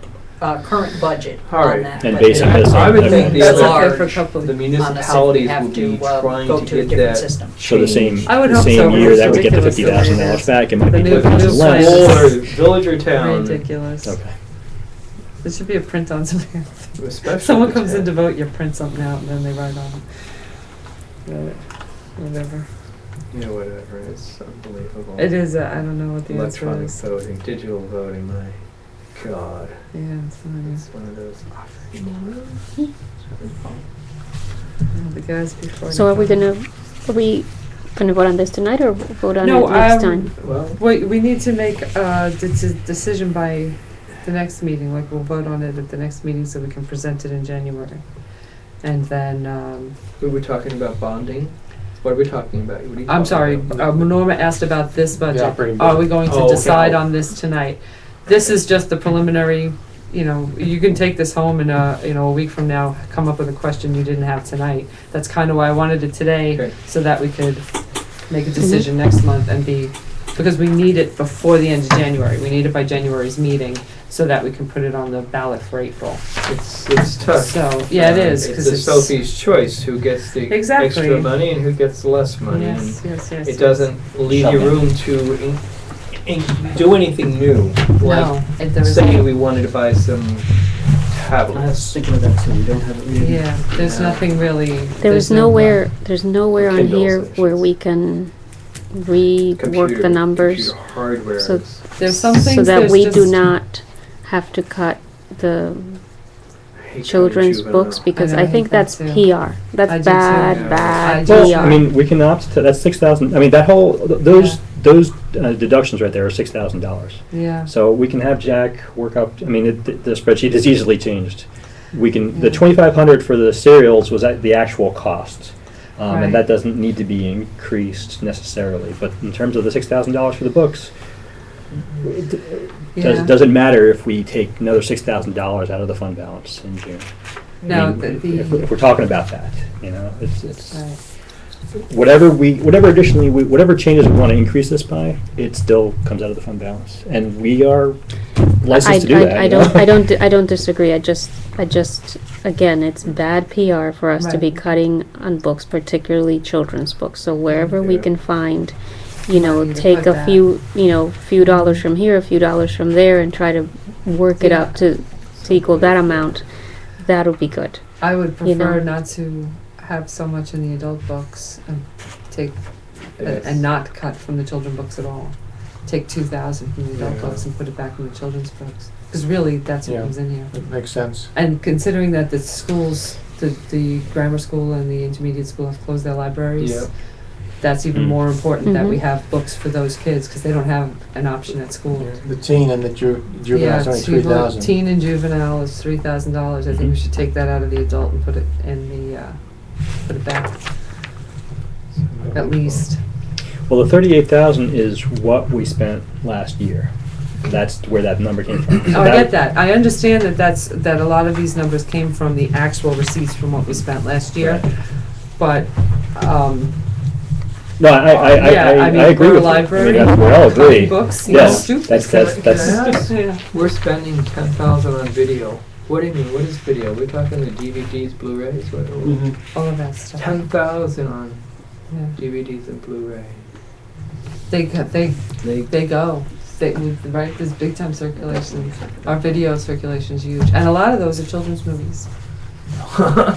current budget All on right. that. And but basic it- is I would think the That's other- okay for a couple the of on us if we municipalities have will be to trying go to to a get different that system. So the same I would the hope same so, year it's that we get the ridiculous the way it $50,000 is. back, it might The be new- much new less. plan School or is village or town. Ridiculous. Okay. There should be a print on something. Especially Someone the comes in town. to vote, you print something out, and then they write on it. Whatever. Yeah, whatever, it's unbelievable. It is, I don't know what the answer Electronic is. voting, digital voting, my God. Yeah, it's funny. It's one of those. The guys before. So are we gonna vote on this tonight or vote on No, it next time? Well, we need to make a decision by the next meeting, like we'll vote on it at the next meeting so we can present it in January. And then, we were talking about bonding. What are we talking about? What are you I'm talking sorry, about? Norma asked about this budget. operating Are we budget. going Oh, to okay. decide on this tonight? This is just the preliminary, you can take this home and, a week from now, come up with a question you didn't have tonight. That's kind of why I wanted it today, Okay. so that we could make a decision next month and because we need it before the end of January. We need it by January's meeting, so that we can put it on the ballot for April. It's tough. So, yeah, it is, It's because a it's. Sophie's choice, who gets the Exactly. extra money and who gets less money. Yes, yes, yes. It doesn't leave you room to do anything new. No, Like, there say isn't. we wanted to buy some I was tablets. thinking of that too, we don't have it really. Yeah, there's Yeah. nothing really. There's there's nowhere on Kindles, here I should where say. we can rework the numbers. Computer hardware. So- is- There's some So things that there's we do just- not have to cut the I hate children's juvenile. books, because I know, I I hate think that that's too. PR. I That's do too. bad, Yeah. bad I do Well, too. I PR. mean, we can opt to, that's 6,000, I mean, that whole, those deductions right there are $6,000. Yeah. So we can have Jack work up, I mean, the spreadsheet is easily changed. We can, the Yeah. 2,500 for the cereals was the actual cost. Right. And that doesn't need to be increased necessarily, but in terms of the $6,000 for the books, Yeah. does it matter if we take another $6,000 out of the fund balance in June? I No, mean, the- if we're talking about that, it's Right. whatever additionally, whatever changes we want to increase this by, it still comes out of the fund balance, and we are licensed to do that. you know? I don't disagree. I just, again, it's bad PR for us to be Right. cutting on books, particularly children's books. So wherever we Yeah. can find, Might need to take put a that. few dollars from here, a few dollars from there, and try to work it up to equal that amount, that'll be good. I would You know. prefer not to have so much in the adult books and take, Yes. and not cut from the children books at all. Take 2,000 from the adult Yeah. books and put it back in the children's books. Because really, that's what Yeah. comes in here. It makes sense. And considering that the schools, the grammar school and the intermediate school have closed their libraries, Yep. that's even Mm. more important that we Mhm. have books for those kids, because they don't have an option at school. The teen and the juvenile's only $3,000. Teen and juvenile is $3,000. I think we should take that out of the adult and put it in the, put it back, at least. Well, the 38,000 is what we spent last year. That's where that number came from. So Oh, I get that. I understand that a lot of these numbers came from the actual receipts from what we spent last year. But, No, I yeah, I mean, agree for a with library, you. I mean, we all agree. cutting books, you know, Yes, stupid. that's, Can I ask? Yeah. We're spending 10,000 on video. What do you mean? What is video? We're talking the DVDs, Blu-rays. What? All of that stuff. 10,000 on Yeah. DVDs and Blu-ray. They go. Right, there's big time circulation. Our video circulation is huge. And a lot of those are children's movies.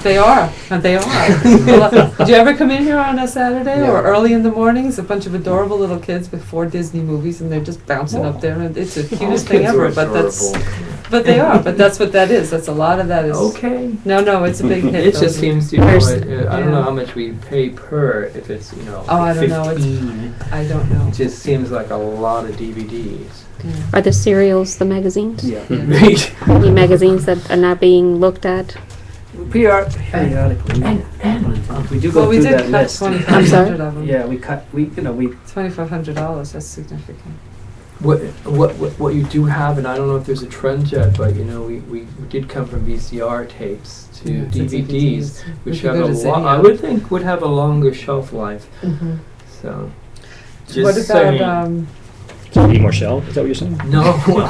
They are. Did you ever come in here on a Saturday or Yeah. early in the mornings? A bunch of adorable little kids with 4 Disney movies, and they're just bouncing up there, and it's the cutest thing Kids are ever. But that's, adorable. but they are. But that's what that is. That's a lot of that is. Okay. No, it's a big hit. It though. just seems, I don't know Yeah. how much we pay per, if it's, Oh, I don't know. 15. I don't know. It just seems like a lot of DVDs. Yeah. Are the serials the magazines? Yeah. Right. The magazines that are not being looked at? Periodically. We do Well, go we through did that cut list. $2,500 of them. Yeah, we cut, we $2,500. That's significant. What you do have, and I don't know if there's a trend yet, but we did come from VCR tapes to Yeah, DVDs, We which could have go a to lot. I Zinnia. would think would have a longer shelf life. Mm-hmm. So, What just about saying. Need more shell? Is that what you're saying? No, well,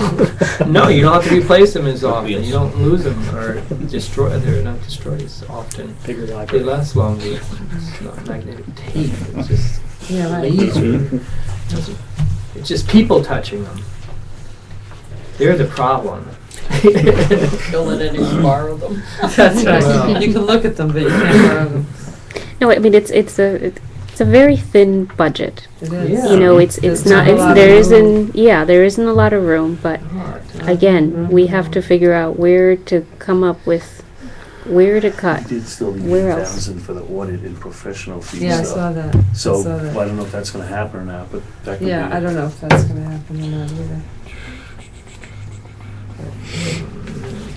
no, you don't have to replace them as often. You don't lose them or destroy. They're not destroyed as often. Bigger They library. last longer. It's not magnetic tape. It's just Yeah, right. Mhm. it's just people touching them. They're the problem. Don't let anyone borrow them. That's right. Well. You can look at them, but you can't borrow them. No, I mean, it's a very thin budget. It is. Yeah. You know, it's There's not, not a lot there of room. there isn't a lot of room, but God. again, we have to figure out where to come up with Where to cut? Did still need Where else? 8,000 for the audit and professional fees. Yeah, I so- saw that. So, I saw that. I don't know if that's gonna happen or not, but that could be. Yeah, I don't know if that's gonna happen or not either.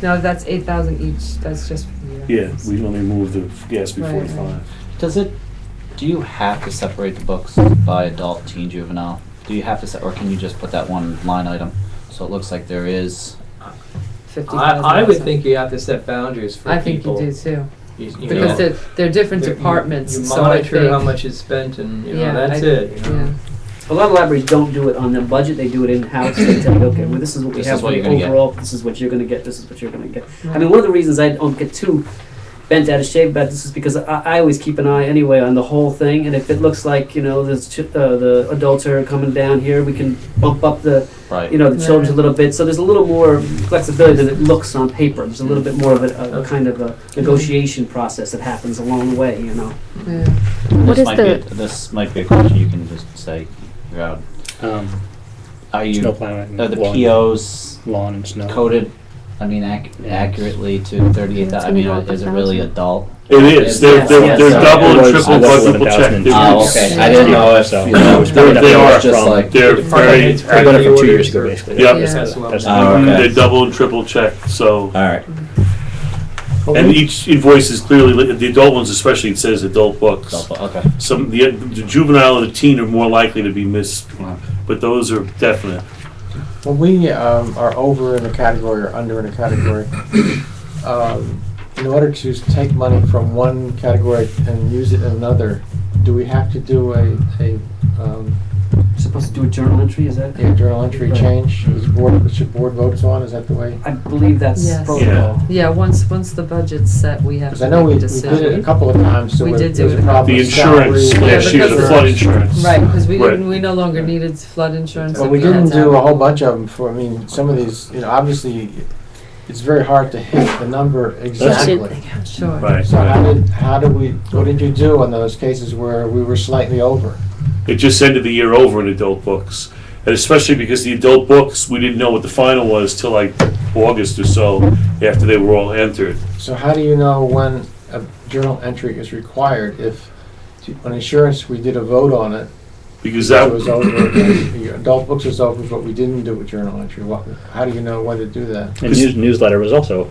No, that's 8,000 each, that's just for the year. Yeah, we only moved the gas Right, B45. right. Do you have to separate the books by adult, teen, juvenile? Do you have to, or can you just put that one line item? So it looks like there is, 50,000. I would think you have to set boundaries for I think you people. do too, You because know, they're different you- departments, You so I monitor how think- much is spent and, you know, Yeah, that's I- it, you know. Yeah. A lot of libraries don't do it on their budget, they do it in-house, they tell you, okay, well, this is what we This have is for what the you're gonna get. overall, this is what you're gonna get, this is what you're gonna get. I Right. mean, one of the reasons I don't get too bent out of shape about this is because I always keep an eye anyway on the whole thing, and if it looks like, you know, the adults are coming down here, we can bump up the, right. you know, the children a Right. little bit, so there's a little more flexibility than it looks on paper. There's a little bit more of a kind of a negotiation process that happens along the way, you know. Yeah. What is This might be a question you can just say, throughout. Are Snow you, plowing, are the lawn- POs lawn and snow. coded, I mean, accurately to 38,000? I mean, is it really adult? It is, they're Yes, they're yes. double and It was- triple it was quadruple 11,000. checked. Oh, okay, I didn't know if, So, you know, it was probably They are just from- like. They're very, It's I got it from 2 years orders ago, or- basically. Yep. Yeah. As well. That's- Oh, okay. they're double and triple checked, so. Alright, And each invoice is clearly, the adult ones especially, it says adult books. okay. Some, the juvenile and the teen are more likely to be missed, but those are definite. When we are over in a category or under in a category, in order to take money from one category and use it in another, do we have to do a Supposed to do a journal entry, is that? journal entry Right. change? Should board votes on? Is that the way? I believe that's Yes. protocol. Yeah, once the budget's set, we have Because I to know make we a did it a decision. couple of times, so We did do there's it a a problem The with insurance salaries. last year, the because- flood insurance. Right, because we Right. didn't, we no longer needed flood insurance. But and we had didn't to have- do a whole bunch of them for, I mean, some of these, obviously, it's very hard to hit the number exactly. Sure. Right. So what did you do on those cases where we were slightly over? It just ended the year over in adult books. And especially because the adult books, we didn't know what the final was till like August or so, after they were all entered. So how do you know when a journal entry is required? If, on insurance, we did a vote on it, Because it that was over, the adult books was over, but we didn't do a journal entry. How do you know when to do that? And newsletter was also,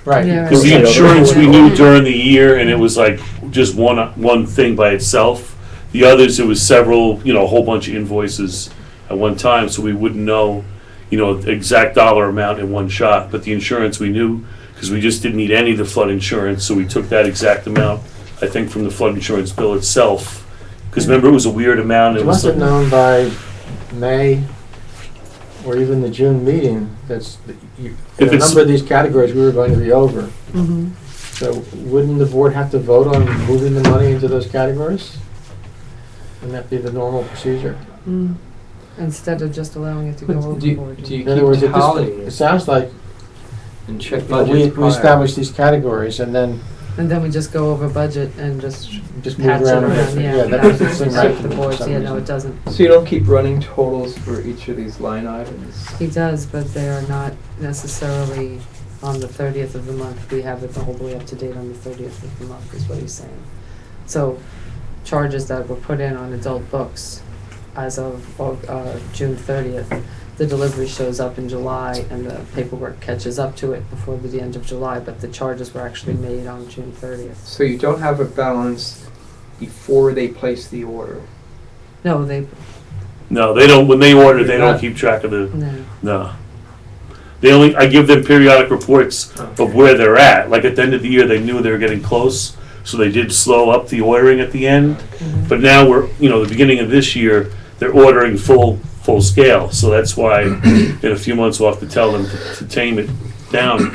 Right. Yeah, Because the Right. insurance we knew during the year, and it was like just one thing by itself. The others, it was several, a whole bunch of invoices at one time, so we wouldn't know, the exact dollar amount in one shot. But the insurance we knew, because we just didn't need any of the flood insurance, so we took that exact amount, I think, from the flood insurance bill itself. Because remember, it was a weird amount. You It was must have like, known by May or even the June meeting, in If a it's- number of these categories, we were going to be over. Mhm. So wouldn't the board have to vote on moving the money into those categories? Wouldn't that be the normal procedure? Mm. Instead of just allowing it to go But do you overboard. do you In other words, keep at this tally point, it sounds like and check we budgets prior? established these categories and then And then we just go over budget and just just move patch it around. around, yeah. that doesn't seem right Shift to the me for boards, some yeah, no, reason. it doesn't. So you don't keep running totals for each of these line items? He does, but they are not necessarily on the 30th of the month. We have it all the way up to date on the 30th of the month, is what he's saying. So charges that were put in on adult books as of June 30th, the delivery shows up in July and the paperwork catches up to it before the end of July, but the charges were actually made on June 30th. So you don't have a balance before they place the order? No, they, no, they don't. When they order, they don't Not- keep track of the. no. No. I give them periodic reports of where they're at. Like at the end of the year, they knew they were getting close, so they did slow up the ordering at the end. Mhm. But now we're, the beginning of this year, they're ordering full scale. So that's why in a few months we'll have to tell them to tame it down.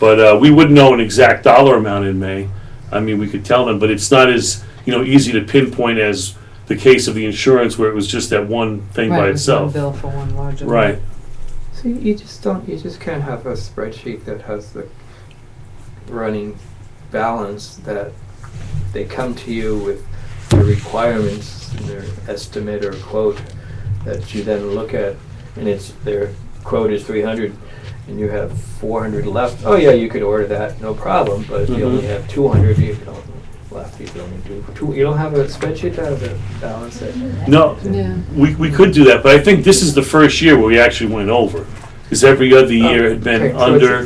But we wouldn't know an exact dollar amount in May. I mean, we could tell them, but it's not as, easy to pinpoint as the case of the insurance where it was just that one thing Right, by it was one itself. bill for one large amount. Right. So you just can't have a spreadsheet that has the running balance that they come to you with the requirements, their estimate or quote that you then look at, and their quote is 300, and you have 400 left, oh yeah, you could order that, no problem, but if you only have 200, you don't left, you can only do two, you don't have a spreadsheet that would balance it? No, Yeah. we could do that, but I think this is the first year where we actually went over. Because every other year had been okay, so under,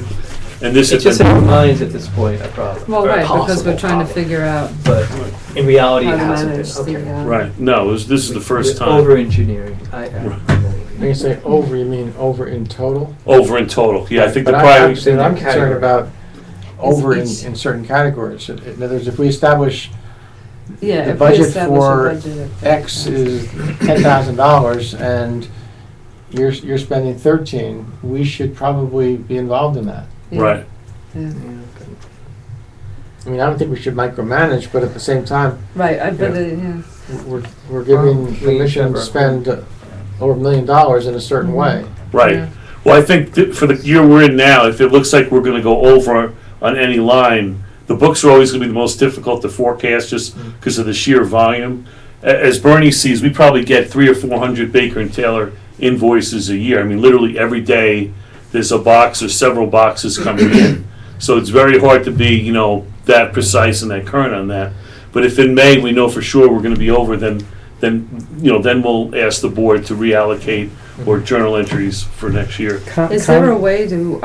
and this It's has just in our been. minds at this point, a problem. Well, or a right, because we're possible trying to problem. figure out But in reality, how it to hasn't manage been, okay. the. Right, no, this is the first time, Over-engineering, When you say over, you mean over in total? over in total, yeah, I think the But prior. I'm concerned category. about over in each- certain categories. In other words, if we establish Yeah, the if we budget establish a for budget of- X is $10,000 and you're spending 13, we should probably be involved in that. Yeah. Right, Yeah. I mean, I don't think we should micromanage, but at the same time, Right, I bet, Yeah. yeah. we're giving Well, permission to we- spend over $1 million in a certain way. right. Yeah. Well, I think for the year we're in now, if it looks like we're gonna go over on any line, the books are always gonna be the most difficult to forecast just because of the sheer volume. As Bernie sees, we probably get 300 or 400 Baker and Taylor invoices a year. I mean, literally every day, there's a box or several boxes coming in. So it's very hard to be, that precise and that current on that. But if in May, we know for sure we're gonna be over, then we'll ask the board to reallocate or journal entries for next year. Is there a way to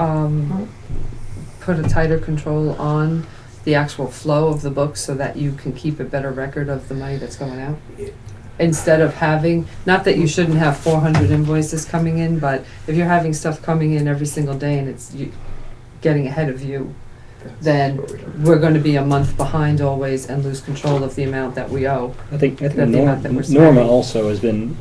put a tighter control on the actual flow of the books so that you can keep a better record of the money that's going out? Instead of having, not that you shouldn't have 400 invoices coming in, but if you're having stuff coming in every single day and it's getting ahead of you, then we're going to be a month behind always and lose control of the amount that we owe. I think That the amount that we're Norma spending. also has been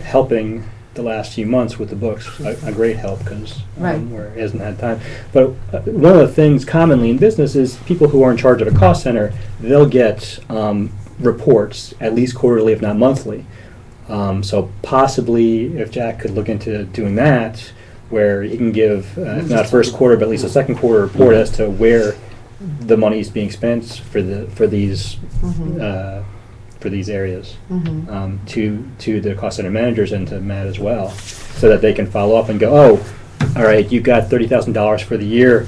helping the last few months with the books, a great help, because Right. where he hasn't had time. But one of the things commonly in business is people who are in charge of a cost center, they'll get reports at least quarterly, if not monthly. So possibly if Jack could look into doing that, where he can give, if not first quarter, but at least a second quarter report as to where the money is being spent for these for these areas to the cost center managers and to Matt as well, so that they can follow up and go, oh, all right, you got $30,000 for the year,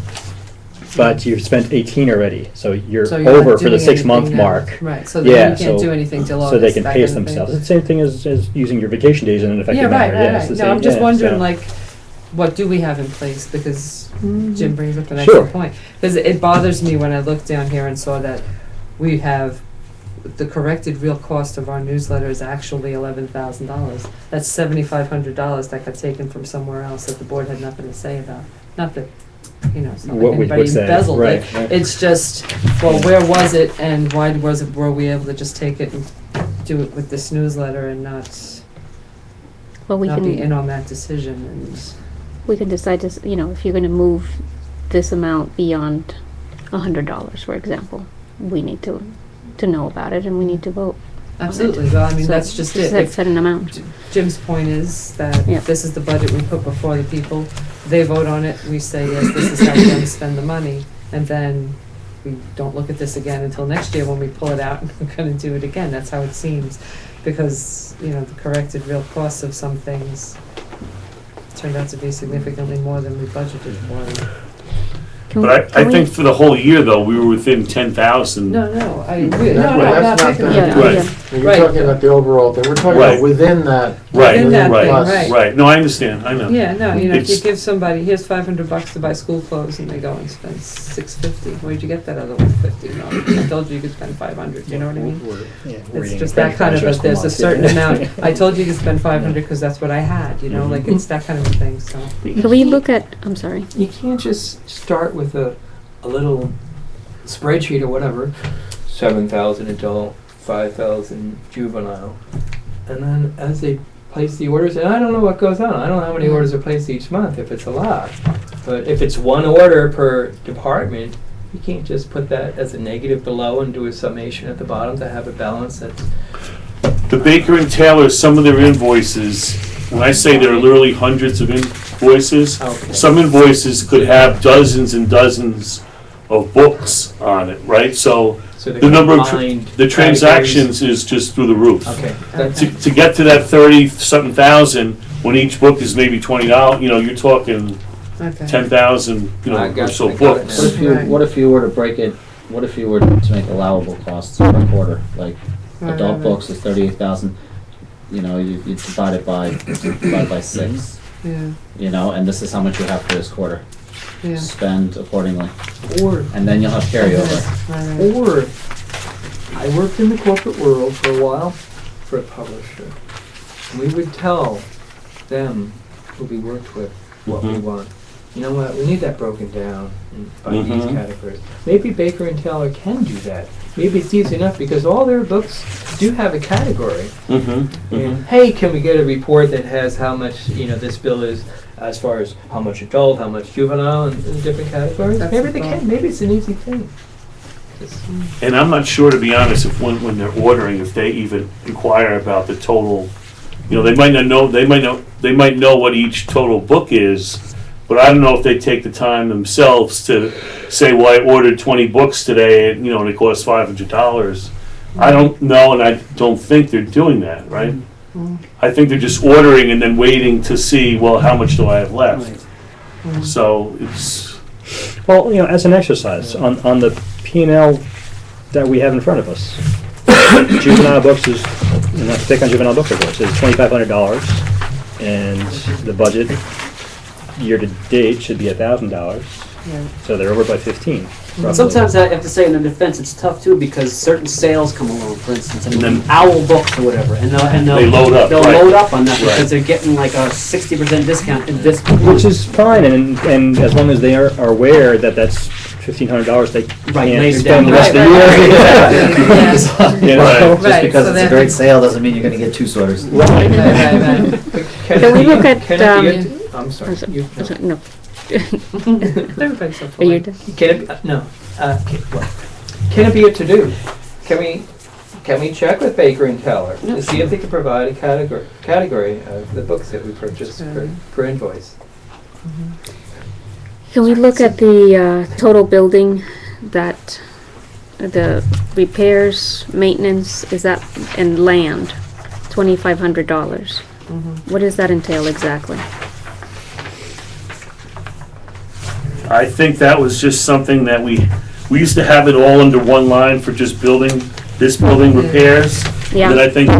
but you've spent 18 already, so you're So you're not over for the doing 6 month anything now. mark. Right, so then Yeah, you can't so- do anything till August. So they can that pace kind of thing. themselves. It's the same thing as using your vacation days in an effective Yeah, right, manner. right, Yeah, it's right. the No, same- I'm just yeah, wondering, so- like, what do we have in place? Because Jim brings up an Sure. excellent point. Because it bothers me when I look down here and saw that we have, the corrected real cost of our newsletter is actually $11,000. That's $7,500 that got taken from somewhere else that the board had nothing to say about. Not that, it's not like What we anybody would say, embezzled it. right, right. It's just, well, where was it and why were we able to just take it and do it with this newsletter and not Well, we be in can, on that decision? And we can decide to, if you're gonna move this amount beyond $100, for example, we need to know about it and we need to vote. absolutely, well, I mean, So that's just it. If Set an amount. Jim's point is that Yeah. this is the budget we put before the people, they vote on it, we say, yes, this is how we're gonna spend the money, and then we don't look at this again until next year when we pull it out and we're gonna do it again, that's how it seems. Because, the corrected real costs of some things turned out to be significantly more than we budgeted for. But I think for the whole year, though, we were within 10,000. No, I'm not That's not picking the- on Yeah, that. Right. yeah. You're Right. talking about the overall thing, we're talking Right. about within that. Right, Within that thing, plus. right. Right, no, I understand, I know. Yeah, no, if you It's- give somebody, here's $500 to buy school clothes, and they go and spend $650, where'd you get that other $150? No, I told you you could spend $500, you know what I mean? It's just that kind of, there's a certain amount, I told you you could spend $500 because that's what I had, like, it's that kind of a thing, so. Can we look at, I'm sorry, You can't just start with a little spreadsheet or whatever, 7,000 adult, 5,000 juvenile, and then as they place the orders, and I don't know what goes on, I don't know how many orders are placed each month, if it's a lot, but if it's one order per department, you can't just put that as a negative below and do a summation at the bottom to have a balance that's The Baker and Taylor, some of their invoices, when I say there are literally hundreds of invoices, okay. some invoices could have dozens and dozens of books on it, right? So So the number of, combined the categories- transactions is just through the roof. Okay, that's, To get to that 30-something thousand, when each book is maybe $20, you're talking Okay. 10,000, I or got so it, I got it books. now. What if you, Right. what if you were to break it, what if you were to make allowable costs per quarter? Like, Right, adult right, books is 38,000, you know, you divide it by 6, Yeah, you know, and this is how much you have for this quarter. yeah. Spend accordingly, Or, and then you'll have carryover. Right, right. or, I worked in the corporate world for a while for a publisher. We would tell them who we worked with what we Mhm. want. You know what, we need that broken down by these Mhm. categories. Maybe Baker and Taylor can do that. Maybe it's easy enough because all their books do have a category. Mm-hmm. And hey, can we get a report that has how much, this bill is as far as how much adult, how much juvenile in different categories? That's Maybe the they thought. can, maybe it's an easy thing. Just- And I'm not sure, to be honest, if when they're ordering, if they even inquire about the total, they might not know, they might know what each total book is, but I don't know if they take the time themselves to say, well, I ordered 20 books today, and, and it costs $500. I don't know, and I don't think they're doing that, right? I think they're just ordering and then waiting to see, well, how much do I have left? So it's, Well, as an exercise, on the P&L that we have in front of us, juvenile books is, and not to pick on juvenile books, of course, is $2,500, and the budget year-to-date should be $1,000, Right. so they're over by 15. roughly. Sometimes I have to say in their defense, it's tough too because certain sales come along. For instance, And then- Owl Books or whatever, and they'll They load up, They'll right. load up on that Right. because they're getting like a 60% discount in this. Which is fine, and as long as they are aware that that's $1,500, they Right, can't later spend down the the rest of the road. year. You know? Right. Just because so it's a then- great sale doesn't mean you're gonna get 2 sorters. Right, right. Can Can it we be- look at, can it be a- I'm I'm sorry. sorry, You- I'm sorry, no. Everybody's so Are you polite. done? Can it, no, can it be a to-do? Can we check with Baker and Teller to see if they can provide a category of the books that we purchase per invoice? Can we look at the total building, that, the repairs, maintenance, is that, and land, $2,500? What does that entail exactly? I think that was just something that we used to have it all under one line for just building repairs. And then Yeah, I think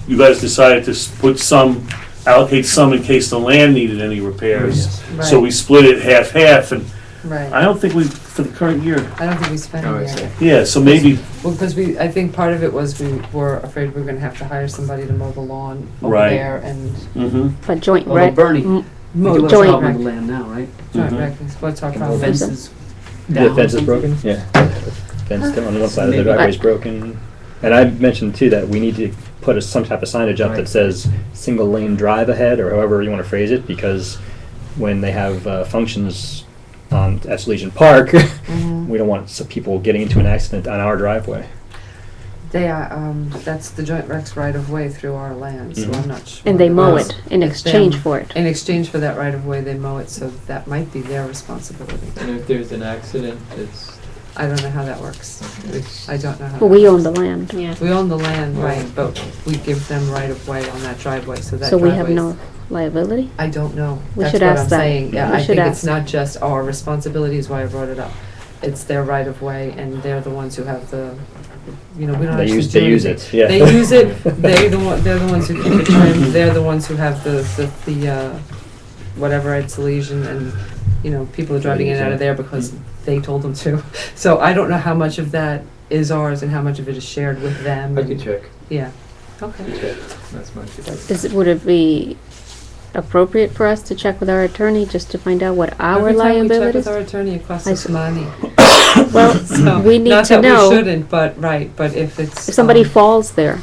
you guys decided to allocate some in case the land needed any repairs. So we split it half-half, and Right. I don't think for the current year. I don't think we spent Oh, I it see. yet. Yeah, so maybe, Well, because I think part of it was we were afraid we were gonna have to hire somebody to mow the lawn over Right. there and mhm. but joint Although rec. Bernie, mow we the do have a joint problem rec. with the land now, right? Joint Mhm. rec, is what's our The problem? fence is The down. fence is broken? Yeah. Fence on one side of the Maybe- driveway is broken. And I mentioned too that we need to put some type of signage up Right. that says single lane drive ahead, or however you want to phrase it, because when they have functions at Legion Park, Mhm. we don't want some people getting into an accident on our driveway. They are, that's the joint recs right of way through our land, so I'm not sure. And they mow Yes. it in It's exchange them. for it. In exchange for that right of way, they mow it, so that might be their responsibility. And if there's an accident, it's, I don't know how that works. I don't know how. But that we works. own the land, We own the land, right, but we give them right of way on that driveway, so that so we have driveway's- no liability? I don't know. We That's should what ask I'm that. saying. Yeah, We I should think it's ask. not just our responsibility is why I brought it up. It's their right of way and they're the ones who have the, we don't They actually use, do they use anything. it, yeah. They use it, they're the ones who keep it trimmed, they're the ones who have the whatever, it's Elysian, and, people are driving in and out of there because they told them to. So I don't know how much of that is ours and how much of it is shared with them. I and- could check. Yeah, okay. Check. That's my advice. Would it be appropriate for us to check with our attorney just to find out what our Every time we check liability with is? our attorney, it costs I us see. money. Well, So, we need not to that know we shouldn't, but, right, but if it's. if somebody falls there.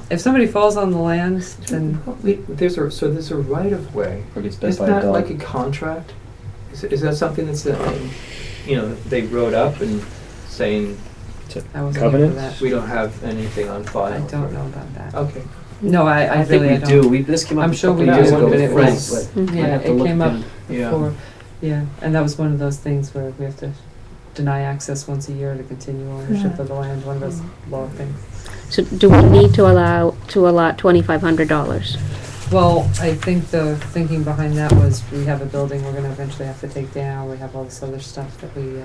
If somebody falls on the land, then, There's a right of way. Or gets bit Isn't by a that dog. like a contract? Is that something that's, they wrote up and saying, I wasn't here for Covenant? that. we don't have anything on file? I don't know about that. Okay. No, I think really, we I don't. do. This came up I'm a sure couple we years do, ago but with it Frank, was- but I'd Yeah, have to it look came up again. before, yeah, and that was one of those things where we have to deny access once a year to continue ownership of the land, one of those law things. So do we need to allot $2,500? Well, I think the thinking behind that was we have a building we're gonna eventually have to take down, we have all this other stuff that we,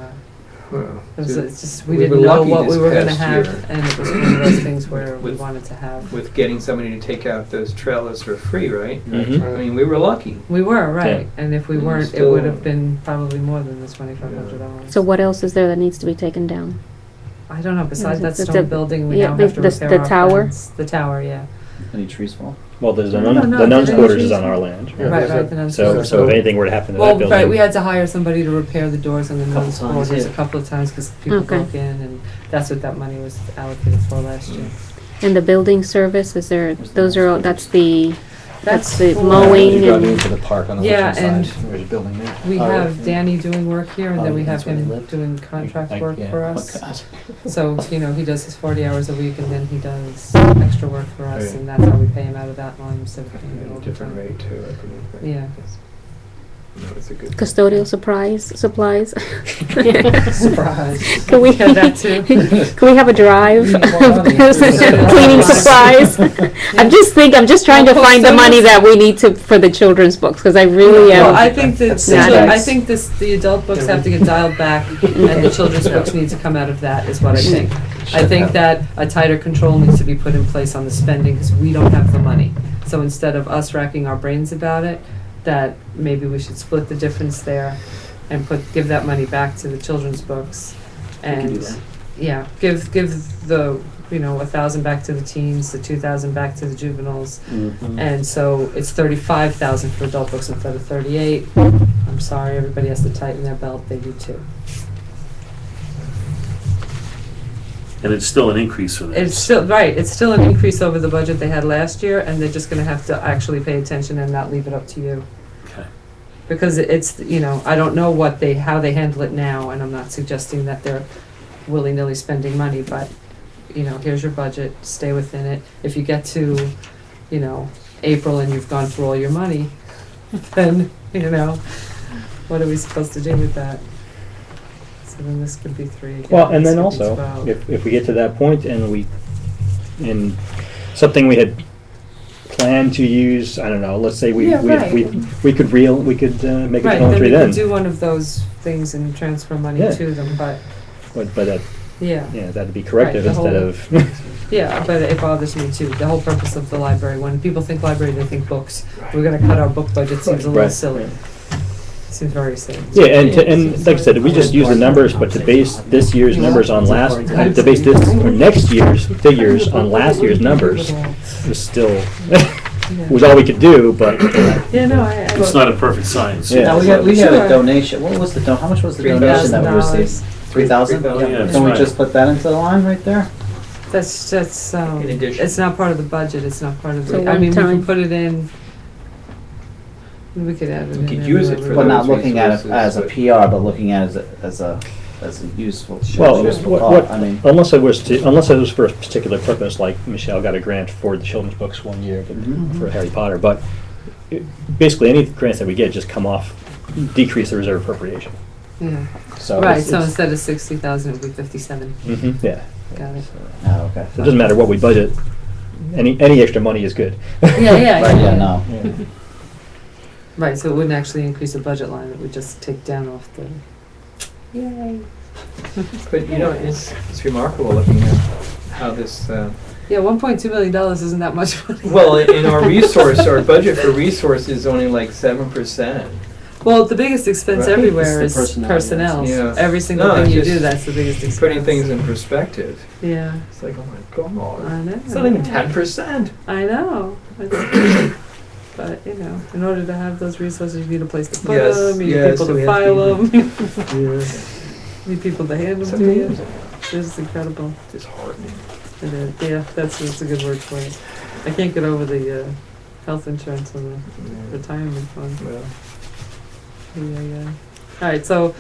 Well, it's just, we we were didn't know lucky what we this were gonna past have, year. and it was one of those things where we With- wanted to have. with getting somebody to take out those trailers for free, right? Mhm. I mean, we were lucky. We were, right, and if we And weren't, it still- would have been probably more than the $2,500. So what else is there that needs to be taken down? I don't know, besides that The- stone building, we yeah, now have to the repair our tower? fence. The tower, yeah. Any trees fall? Well, there's the No, nun, no, the nuns' there's quarters trees. is on our land. Yeah, Right, there's right, a- the nuns' So, quarters. so if anything were to happen to that Well, building. right, we had to hire somebody to repair the doors in the Couple nuns' times, quarters yeah. a couple of times because people Okay. broke in, and that's what that money was allocated for last year. And the building service, is there, those are, all that's the That's the for- mowing You got and, into the park on the Yeah, left-hand and side, there's a building there. We Oh, yeah. have Danny doing work here, and Oh, then we have that's where he him lived? doing contract Like, work yeah. for Oh, us. God. So, you know, he does his 40 hours a week, and then he does extra work for us, Right. and that's how we pay him out of that line instead of paying him Different overtime. rate too, I believe. right? Yeah. No, it's a good. custodial supplies? Surprise. Can we, Yeah, that too. can we have a drive We need of more money. cleaning supplies? I'm just trying to Well, find the money custodials- that we need to, for the children's books, because I really Well, am. I think that, Yeah, I that's- think the adult books have to get dialed back, and the children's books need to come out of that, is what I think. I think that a tighter control needs to be put in place on the spending, because we don't have the money. So instead of us racking our brains about it, that maybe we should split the difference there and give that money back to the children's books. can do And, that. yeah, give the, 1,000 back to the teens, the 2,000 back to the juveniles. And so it's 35,000 for adult books instead of 38. I'm sorry, everybody has to tighten their belt, they do too. And it's still an increase for them. It's still, right, it's still an increase over the budget they had last year, and they're just gonna have to actually pay attention and not leave it up to you. Okay. Because it's, I don't know how they handle it now, and I'm not suggesting that they're willy-nilly spending money, but, here's your budget, stay within it. If you get to, April and you've gone through all your money, then, what are we supposed to do with that? So then this could be 3 again. Well, and this then could be also, 12. if we get to that point and something we had planned to use, I don't know, let's say we Yeah, right. make it Right, total then three we then. could do one of those things and transfer money Yeah. to them, but, But that, yeah. that'd be corrective Right, the instead whole- of, Yeah, but it bothers me too. The whole purpose of the library, when people think library, they think books. We're gonna cut our book budget, seems a little Right. silly. Seems very silly. yeah, and like I said, we just use the numbers, but to base this year's numbers on to base this, or next year's figures on last year's numbers was still, was all we could do, but, Yeah, no, It's not a perfect science. Yeah. Now, we had a Sure. donation, what was how much was the donation that we $3,000. received? 3,000? Yeah, that's Can we right. just put that into the line right there? That's, In addition. it's not part of the budget, it's not part of So the, I mean, we can one-time. put it in, we could add it in. We could use it everywhere for we But want. not those looking at it as a resources, PR, but looking at it as a useful, well, useful what, thought, I mean. unless it was for a particular purpose, like Michelle got a grant for the children's books one year for Harry Potter, but basically any grants that we get just come off, decrease the reserve appropriation. Yeah, So right, it's- so it's- instead of 60,000, it would be 57, Yeah, got it. Oh, okay. so it doesn't matter what we budget, any extra money is good. Yeah, yeah, Right, yeah. yeah, no. Right, so it wouldn't actually increase the budget line, it would just take down off the, yay. But it's remarkable looking at how this. Yeah, $1.2 million isn't that much money. Well, in our our budget for resources is only like 7%. Well, the biggest expense Right. everywhere It's the is personnel, personnel. yes. Every single No, thing it's you just do, that's the biggest expense. Putting things in perspective. Yeah, It's like, oh my god. I know. It's not even 10%. I know. It's- But, in order to have those resources, you need a place to put Yes, them, you need yes, people so we to have file to them, Yes. you need people to hand It's them to you. amazing. It's incredible. Disheartening. It is. Yeah, that's a good word for it. I can't get over the health insurance and the retirement fund. Well, Yeah. All right, so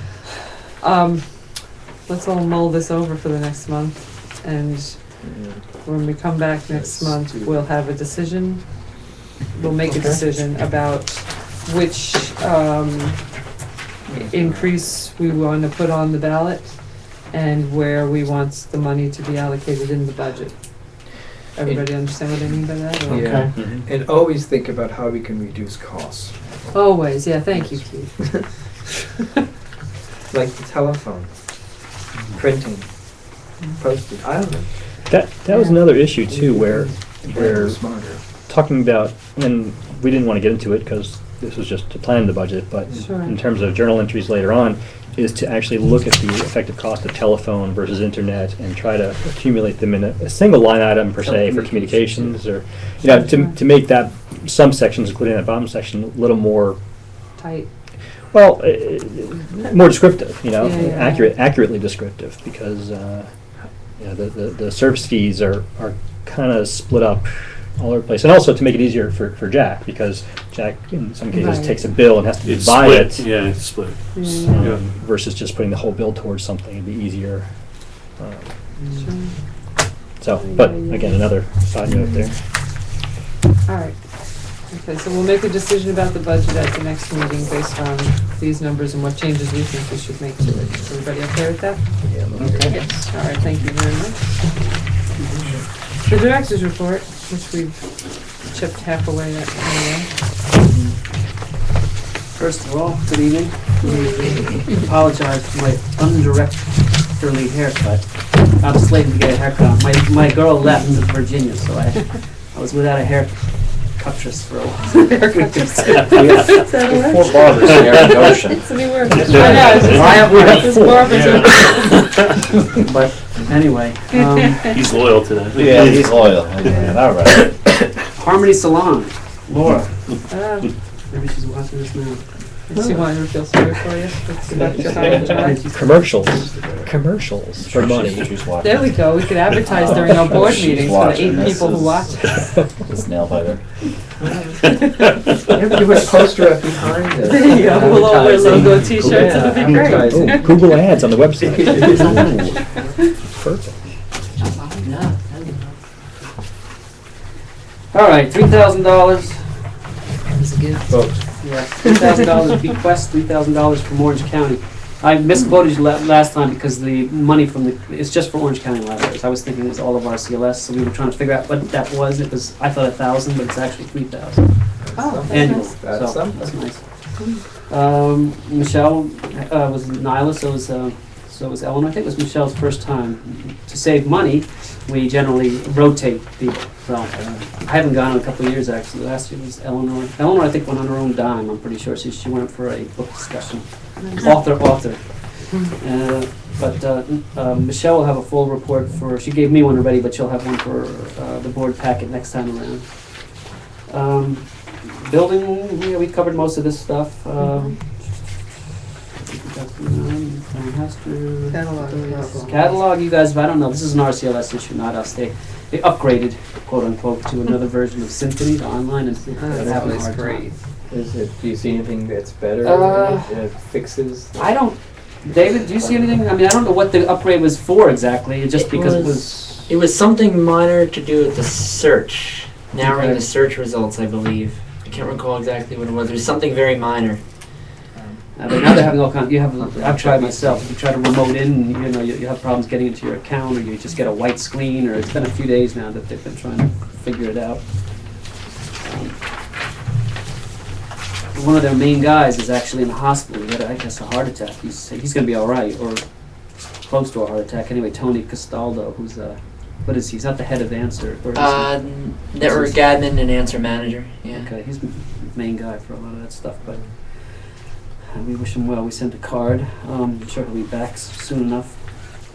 let's all mull this over for the next month, and yeah. when we come back next Yes, month, do we'll that. have a decision. We'll make a Okay. decision about which increase we want to put on the ballot and where we want the money to be allocated in the budget. Everybody understand what I mean by that? or- Yeah. Mhm. And always think about how we can reduce costs. Always, yeah, thank you, Keith. Like the telephone, printing, postage, I don't know. That was another issue too, where Smarter. talking about, and we didn't want to get into it because this was just to plan the budget, but Sure. in terms of journal entries later on, is to actually look at the effective cost of telephone versus internet and try to accumulate them in a single line item per se for communications, or, you know, to make that, some sections, including that bottom section, a little more, Tight. well, more descriptive, you know, Yeah, yeah, yeah. accurately descriptive, because, you know, the service fees are kind of split up all over the place. And also to make it easier for Jack, because Jack in some cases Right. takes a bill and has to It's buy split, it, yeah, it's split. Yeah. versus just putting the whole bill towards something. It'd be easier. Sure. So, but again, another side note there. All right. Okay, so we'll make a decision about the budget at the next meeting based on these numbers and what changes we think we should make to it. Is everybody okay with that? Okay. Yes. All right, thank you very much. The director's report, which we've chipped half away at anyway. First of all, good evening. Apologize for my undirectorly haircut. I'm slated to get a haircut. My girl left to Virginia, so I was without a haircuttress for a while. Is that a word? Four barbers here in Goshen. It's a new word. I Yeah. know, it's just- I have- we have this four. barber's But anyway, He's loyal to that. Yeah, he's loyal. Man, all right. Harmony Salon, Laura. Maybe she's watching this now. She wanted to feel sorry for you. It's about your high and dry. Commercials for money. There we go. We could advertise during our board meetings for the 8 people who watch. This nail biter. You put a poster up behind it. There you go. We'll all wear logo Advertising. t-shirts. It'll be great. Advertising. Oh, Google Ads on the website. Ooh, perfect. All right, $3,000. Folks, Yeah, $3,000 bequest, $3,000 from Orange County. I misquoted you last time because the money from it's just for Orange County libraries. I was thinking it was all of our CLS, so we were trying to figure out what that was. It was, I thought 1,000, but it's actually 3,000. Oh, Annual, that's nice. That's so something. that's nice. Michelle was Nyla, so was Eleanor. I think it was Michelle's first time. To save money, we generally rotate people. Well, I haven't gone in a couple of years actually. Last year was Eleanor. Eleanor, I think, went on her own dime. I'm pretty sure she went for a book discussion. Author. But Michelle will have a full report for. She gave me one already, but she'll have one for the board packet next time around. Building, yeah, we covered most of this stuff. Catalog, you guys, I don't know, this is an RCLS issue, not us. They upgraded, quote unquote, to another version of Symphony, the online, and they're having a hard time. is it, do you see anything that's better? It fixes? I don't, David, do you see anything? I mean, I don't know what the upgrade was for exactly, just because it was. It was something minor to do with the search, narrowing Okay. the search results, I believe. I can't recall exactly what it was. It was something very minor. But now they're having all kinds. I've tried myself. If you try to remote in, you have problems getting into your account, or you just get a white screen. Or it's been a few days now that they've been trying to figure it out. One of their main guys is actually in the hospital. He had, I guess, a heart attack. He's going to be all right, or close to a heart attack. Anyway, Tony Castaldo, who's what is he? He's not the head of Answer. Or is he? Network admin and answer manager. Yeah. Okay, he's the main guy for a lot of that stuff, but we wish him well. We sent a card. I'm sure he'll be back soon enough.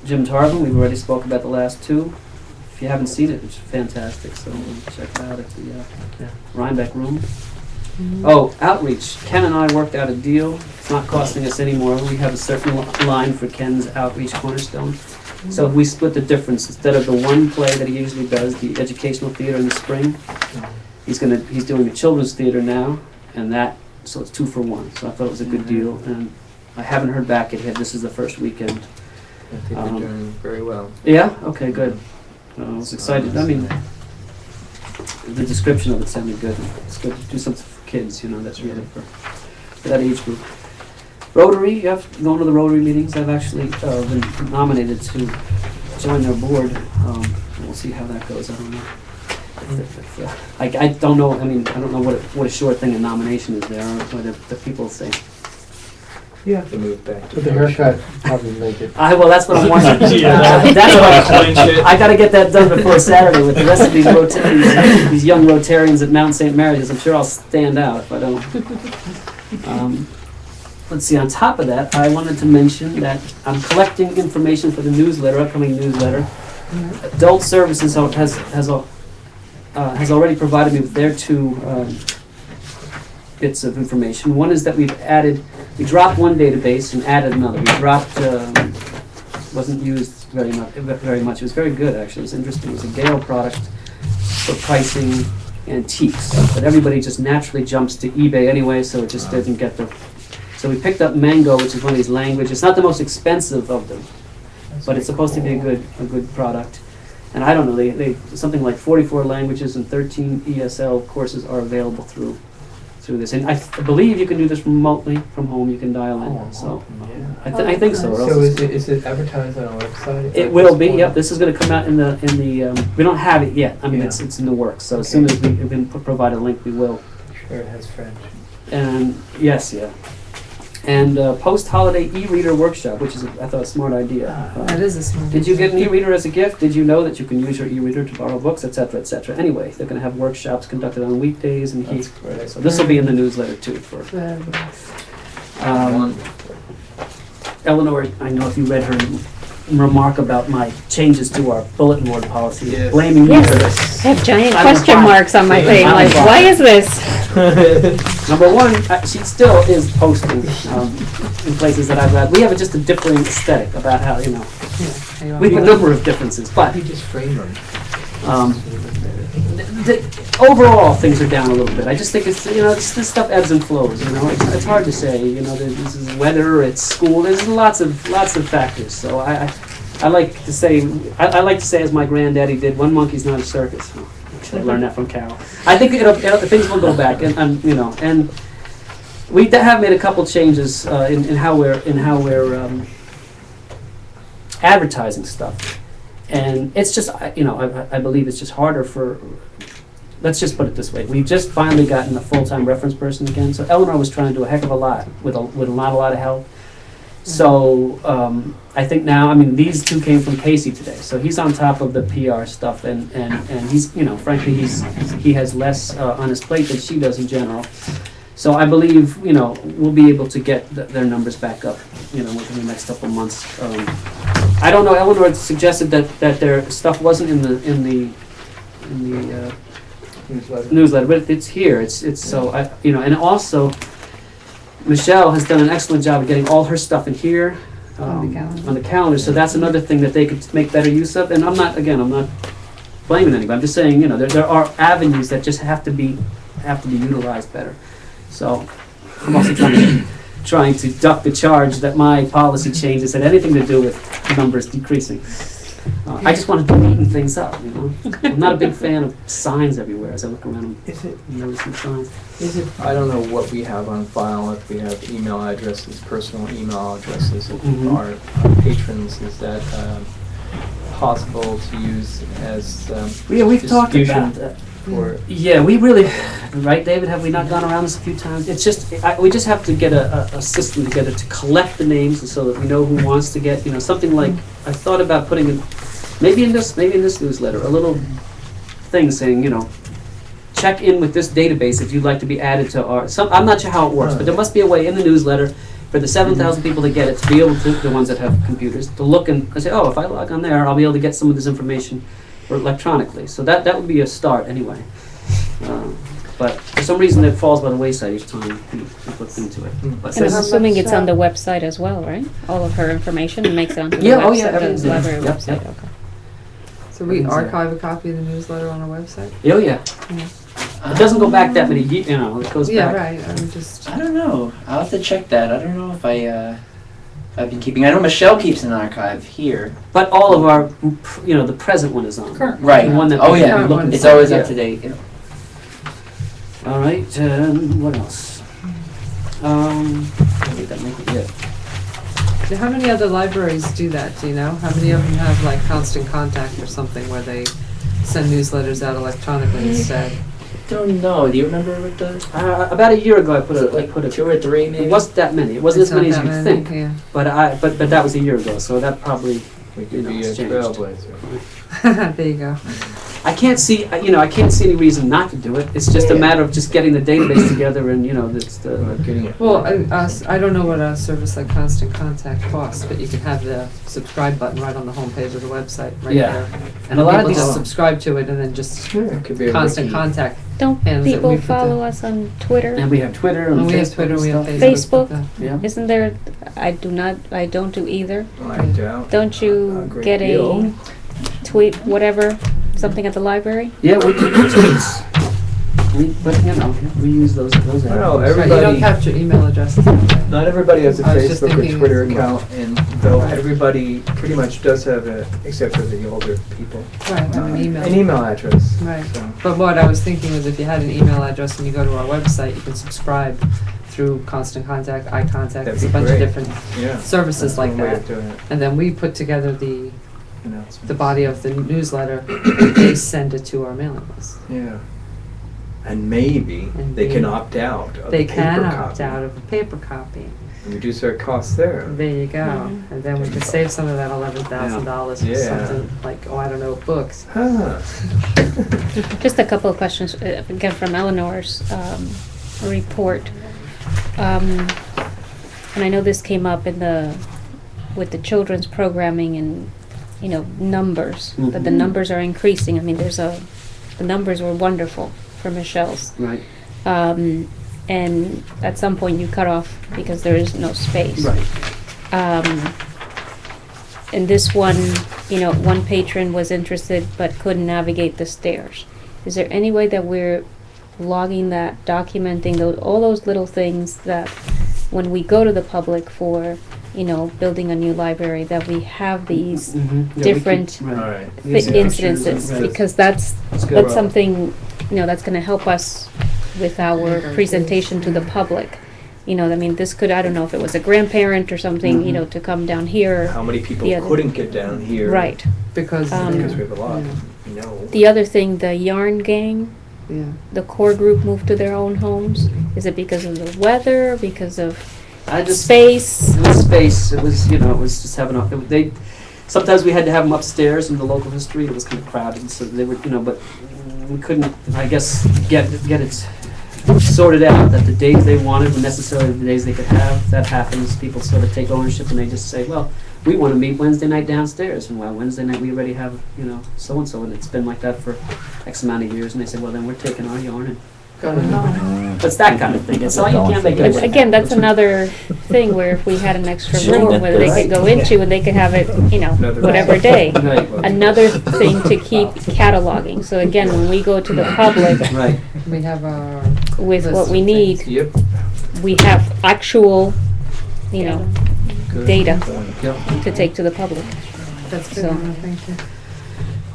Jim Tarvin, we've already spoke about the last two. If you haven't seen it, it's fantastic, so check it out at the Rhinebeck Room. Oh, outreach. Ken and I worked out a deal. It's not costing us any more. We have a certain line for Ken's outreach cornerstone. So we split the difference. Instead of the one play that he usually does, the educational theater in the spring, he's doing the children's theater now, and that, so it's 2 for 1. So I thought it was a good deal, and I haven't heard back yet. This is the first weekend. I think they're doing very well. Yeah? Okay, good. I was excited. I mean, the description of it sounded good. It's good to do something for kids, that's really for that age group. Rotary, you have going to the Rotary meetings. I've actually been nominated to join their board. We'll see how that goes. I don't know. I don't know, I mean, I don't know what a sure thing a nomination is there, or what the people say. You have to move back to. But the haircut probably make it. Well, that's what I'm wondering. Yeah. That's what Clinch it. I gotta get that done before Saturday with the rest of these these young Rotarians at Mount St. Mary's. I'm sure I'll stand out if I don't. Let's see, on top of that, I wanted to mention that I'm collecting information for the newsletter, upcoming newsletter. Adult Services has already provided me with their two bits of information. One is that we dropped one database and added another. We dropped, wasn't used very much. It was very good, actually. It was interesting. It was a Gale product for pricing antiques. But everybody just naturally jumps to eBay anyway, so it just didn't get the... So we picked up Mango, which is one of these languages. It's not the most expensive of them, but it's supposed to be a good product. And I don't know, they something like 44 languages and 13 ESL courses are available through this. And I believe you can do this remotely from home. You can dial in. So I think so. Or else So is it advertised on our website? it will be. Yep. This is going to come out in the. We don't have it yet. I mean, Yeah. it's in the works. So as soon as we can provide a link, we will. Sure, it has French. And yes, yeah. And post-holiday e-reader workshop, which is I thought a smart idea. That is a smart. Did you get an e-reader as a gift? Did you know that you can use your e-reader to borrow books, etc., etc.? Anyway, they're going to have workshops conducted on weekdays and That's great. so this will be in the newsletter too. For Eleanor, I know if you read her remark about my changes to our bulletin board policy, Yes. blaming me for this. I have giant I'm question fine. marks on my thing, I'm like, fine. why is this? Number one, she still is posting in places that I've read. We have just a differing aesthetic about how, we have a number of differences, but You just frame them. overall things are down a little bit. I just think it's, this stuff ebbs and flows, It's hard to say, this is weather, it's school, there's lots of factors. So I like to say, I like to say as my granddaddy did, one monkey's not a circus. I learned that from Carol. I think things will go back, and we have made a couple changes in how we're advertising stuff, and it's just I believe it's just harder for. Let's just put it this way: we've just finally gotten a full-time reference person again. So Eleanor was trying to do a heck of a lot with not a lot of help. So I think now, these two came from Casey today, so he's on top of the PR stuff, and he's, frankly, he has less on his plate than she does in general. So I believe, we'll be able to get their numbers back up, within the next couple of months. I don't know. Eleanor suggested that their stuff wasn't in the newsletter, but it's here. It's so and also. Michelle has done an excellent job of getting all her stuff in here on the calendar. So that's another thing that they could make better use of. And I'm not blaming anybody. I'm just saying, there are avenues that just have to be utilized better. So I'm also trying to duck the charge that my policy changes had anything to do with numbers decreasing. I just want to neaten things up, I'm not a big fan of signs everywhere as I look around and notice some signs. I don't know what we have on file, if we have email addresses, personal email addresses of our patrons. Is that possible to use as We've talked distribution about that. for? Yeah, we really, right, David? Have we not gone around this a few times? It's just, we just have to get a system together to collect the names, and so that we know who wants to get, something like, I thought about putting in, maybe in this newsletter, a little thing saying, check in with this database if you'd like to be added to our. I'm not sure how it works, but there must be a way in the newsletter for the 7,000 people to get it, to be able to, the ones that have computers, to look and say, oh, if I log on there, I'll be able to get some of this information electronically. So that would be a start anyway. But for some reason it falls by the wayside each time we look into it. But And I'm so- assuming it's on the website as well, right? All of her information makes it onto the Yeah, website, oh yeah, the everything's there. library Yep, website, yep. okay. So we archive a copy of the newsletter on our website? Oh yeah. It doesn't go back that many years, it goes Yeah, back. right, I'm just, I don't know. I'll have to check that. I don't know if I've been keeping. I know Michelle keeps an archive here. But all of our, the present one is on. Right. The one that Oh we yeah. can be looking It's for. always Yeah. up to date. Yeah. All right, what else? I think that might be it. how many other libraries do that, do you know? How many of them have like constant contact or something where they send newsletters out electronically instead. Don't know. Do you remember what the? About a year ago, I Was it like put a 2 or 3 maybe? It wasn't that many. It wasn't It's as many not as that you'd many, think. yeah. But that was a year ago, so that probably We could You know, be a it's changed. trailblazer. There you go. I can't see any reason not to do it. It's just a matter of just getting the database together and that's the. Getting it. Well, I don't know what a service like Constant Contact costs, but you can have the subscribe button right on the homepage of the website, right Yeah. there. And a lot of People these. just subscribe to it and then just It could be a Constant wiki. Contact. Don't And we people put the- follow us on Twitter? And we have Twitter and And we have Facebook Twitter, and we have stuff. Facebook. Facebook? Yeah. Isn't there, I don't do either. I doubt. Don't A you great get deal. a tweet, whatever, something at the library? Yeah, we do tweets. We use those Well, avenues. Right, you don't capture email addresses. Not everybody has a I was just Facebook or thinking- Twitter account, and though everybody pretty much does have a, except for the older people, Right, have an email. an email address. Right. So, But what I was thinking was if you had an email address and you go to our website, you can subscribe through Constant Contact, iContact, That'd there's a be bunch great. of different yeah. services That's like one way that. of doing it. And then we put together the Announcements. body of the newsletter, they send it to our mailing list. Yeah. And maybe And they can maybe opt out of They the paper can copy. opt out of a paper copy. And reduce our costs there. There you go. And then we can save some of that $11,000 for Yeah. something like, I don't know, books. Huh. Just a couple of questions, again, from Eleanor's report. And I know this came up with the children's programming and, numbers, that the Mhm. numbers are increasing. I mean, the numbers were wonderful for Michelle's. Right. And at some point you cut off because there is no space. Right. And this one, one patron was interested but couldn't navigate the stairs. Is there any way that we're logging that, documenting all those little things that when we go to the public for, building a new library, that we have these different All right. incidences? Right. Because that's good. something, that's gonna help us with our presentation to the public. This could, I don't know if it was a grandparent or something, Mhm. to come down here. How many people The other- couldn't get down here? Right. Because, Because we have a lot. Yeah. No. The other thing, the yarn gang, yeah. the core group moved to their own homes. Is it because of the weather, because of space? It was space. It was, it was just having they. Sometimes we had to have them upstairs in the local history. It was kind of crowded, so they were, but we couldn't, I guess, get it sorted out that the days they wanted were necessarily the days they could have. That happens. People sort of take ownership and they just say, well, we want to meet Wednesday night downstairs, and well, Wednesday night we already have, so and so, and it's been like that for X amount of years. And they say, well, then we're taking our yarn and. It's that kind of thing. It's all you can't make it. But again, that's another thing where if we had an extra Sure. room where they could go into and they could have it, Another whatever day. Right. Another thing to keep cataloging. So again, when we go to the public Right. We have our with list what of we need, things. Yep. we have actual, Good data point. to take to the public. That's good, So- thank you.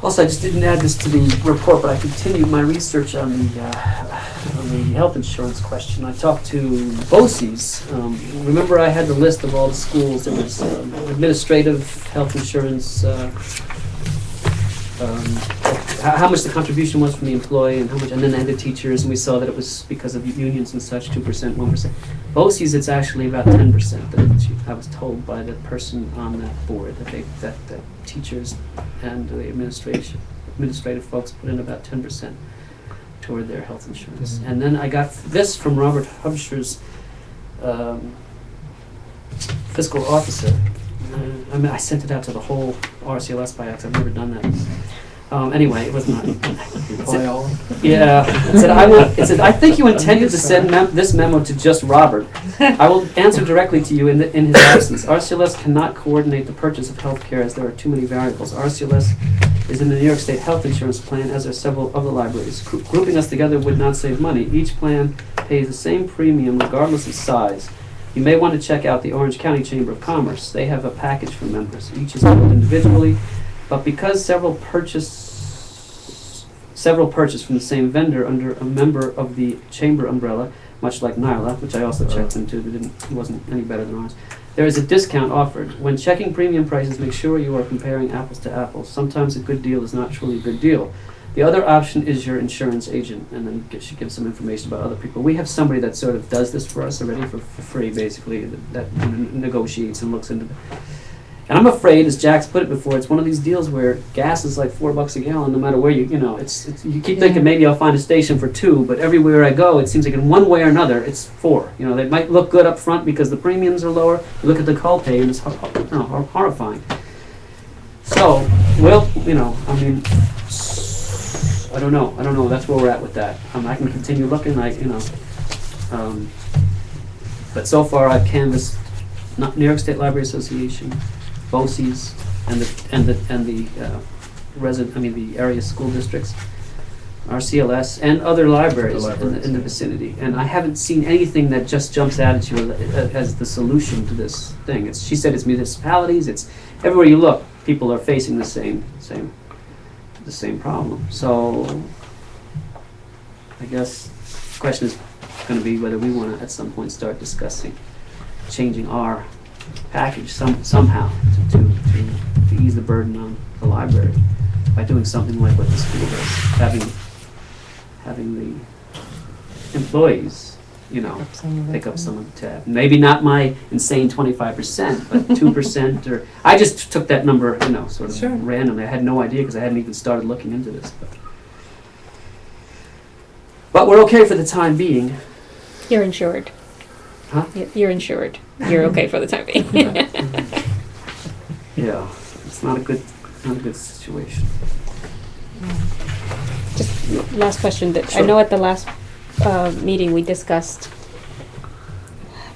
Also, I just didn't add this to the report, but I continued my research on the health insurance question. I talked to BOCES. Remember, I had the list of all the schools. There was administrative health insurance, how much the contribution was from the employee, and how much, and then they had the teachers, and we saw that it was because of unions and such, 2%, 1%. BOCES, it's actually about 10%. I was told by the person on the board that teachers and the administrative folks put in about 10% toward their health insurance. And then I got this from Robert Hubscher's fiscal officer. I sent it out to the whole RCLS by accident. I've never done that. Anyway, it was not. Yeah. It said, I think you intended to send this memo to just Robert. I will answer directly to you in his absence. RCLS cannot coordinate the purchase of health care as there are too many variables. RCLS is in the New York State Health Insurance Plan, as are several other libraries. Grouping us together would not save money. Each plan pays the same premium regardless of size. You may want to check out the Orange County Chamber of Commerce. They have a package for members. Each is billed individually, but because several purchase from the same vendor under a member of the chamber umbrella, much like Nyla, which I also checked into, but it wasn't any better than ours. There is a discount offered. When checking premium prices, make sure you are comparing apples to apples. Sometimes a good deal is not truly a good deal. The other option is your insurance agent, and then she gives some information about other people. We have somebody that sort of does this for us already for free, basically, that negotiates and looks into it. And I'm afraid, as Jack's put it before, it's one of these deals where gas is like $4 a gallon, no matter where you know, it's you keep thinking maybe I'll find a station for 2, but everywhere I go, it seems like in one way or another, it's 4. You know, they might look good up front because the premiums are lower. You look at the copay and it's horrifying. So, well, you know, I mean, I don't know. That's where we're at with that. I can continue looking, but so far I've canvassed New York State Library Association, BOCES, and the the area school districts, RCLS, and other libraries in the vicinity. And I haven't seen anything that just jumps out at you as the solution to this thing. She said it's municipalities. It's everywhere you look. People are facing the same problem. So I guess the question is going to be whether we want to at some point start discussing changing our package somehow to ease the burden on the library by doing something like what the school does, having the employees, pick up some of the tab. Maybe not my insane 25%, but 2%, or I just took that number, sort of randomly. I had no idea because I hadn't even started looking into this. But we're okay for the time being. You're insured. Huh? You're insured. You're okay for the time being. Yeah, it's not a good situation. Just last question. I know at the last meeting we discussed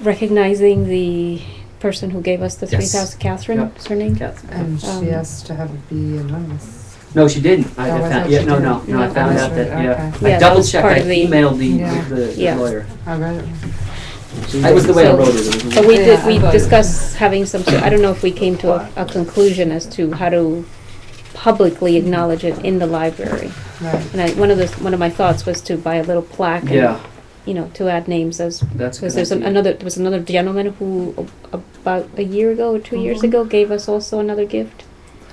recognizing the person who gave us the Yes. 3,000. Catherine, Yep. is her name? Catherine. And she has to have it be anonymous. No, she didn't. Oh, I thought found, she yeah, did. No, No, I found that's out that, right, yeah. okay. Yeah, I that double was checked, part I of the- emailed Yeah. the Yeah. lawyer. I read it. That was the way I So- wrote it. But we Yeah, I we thought- discussed having some, I don't know if we came to a conclusion as to how to publicly acknowledge it in the library. Right. And one of my thoughts was to buy a little plaque and, Yeah, to add names as, that's a because good idea. there was another gentleman who about a year ago or 2 years ago gave us also another gift.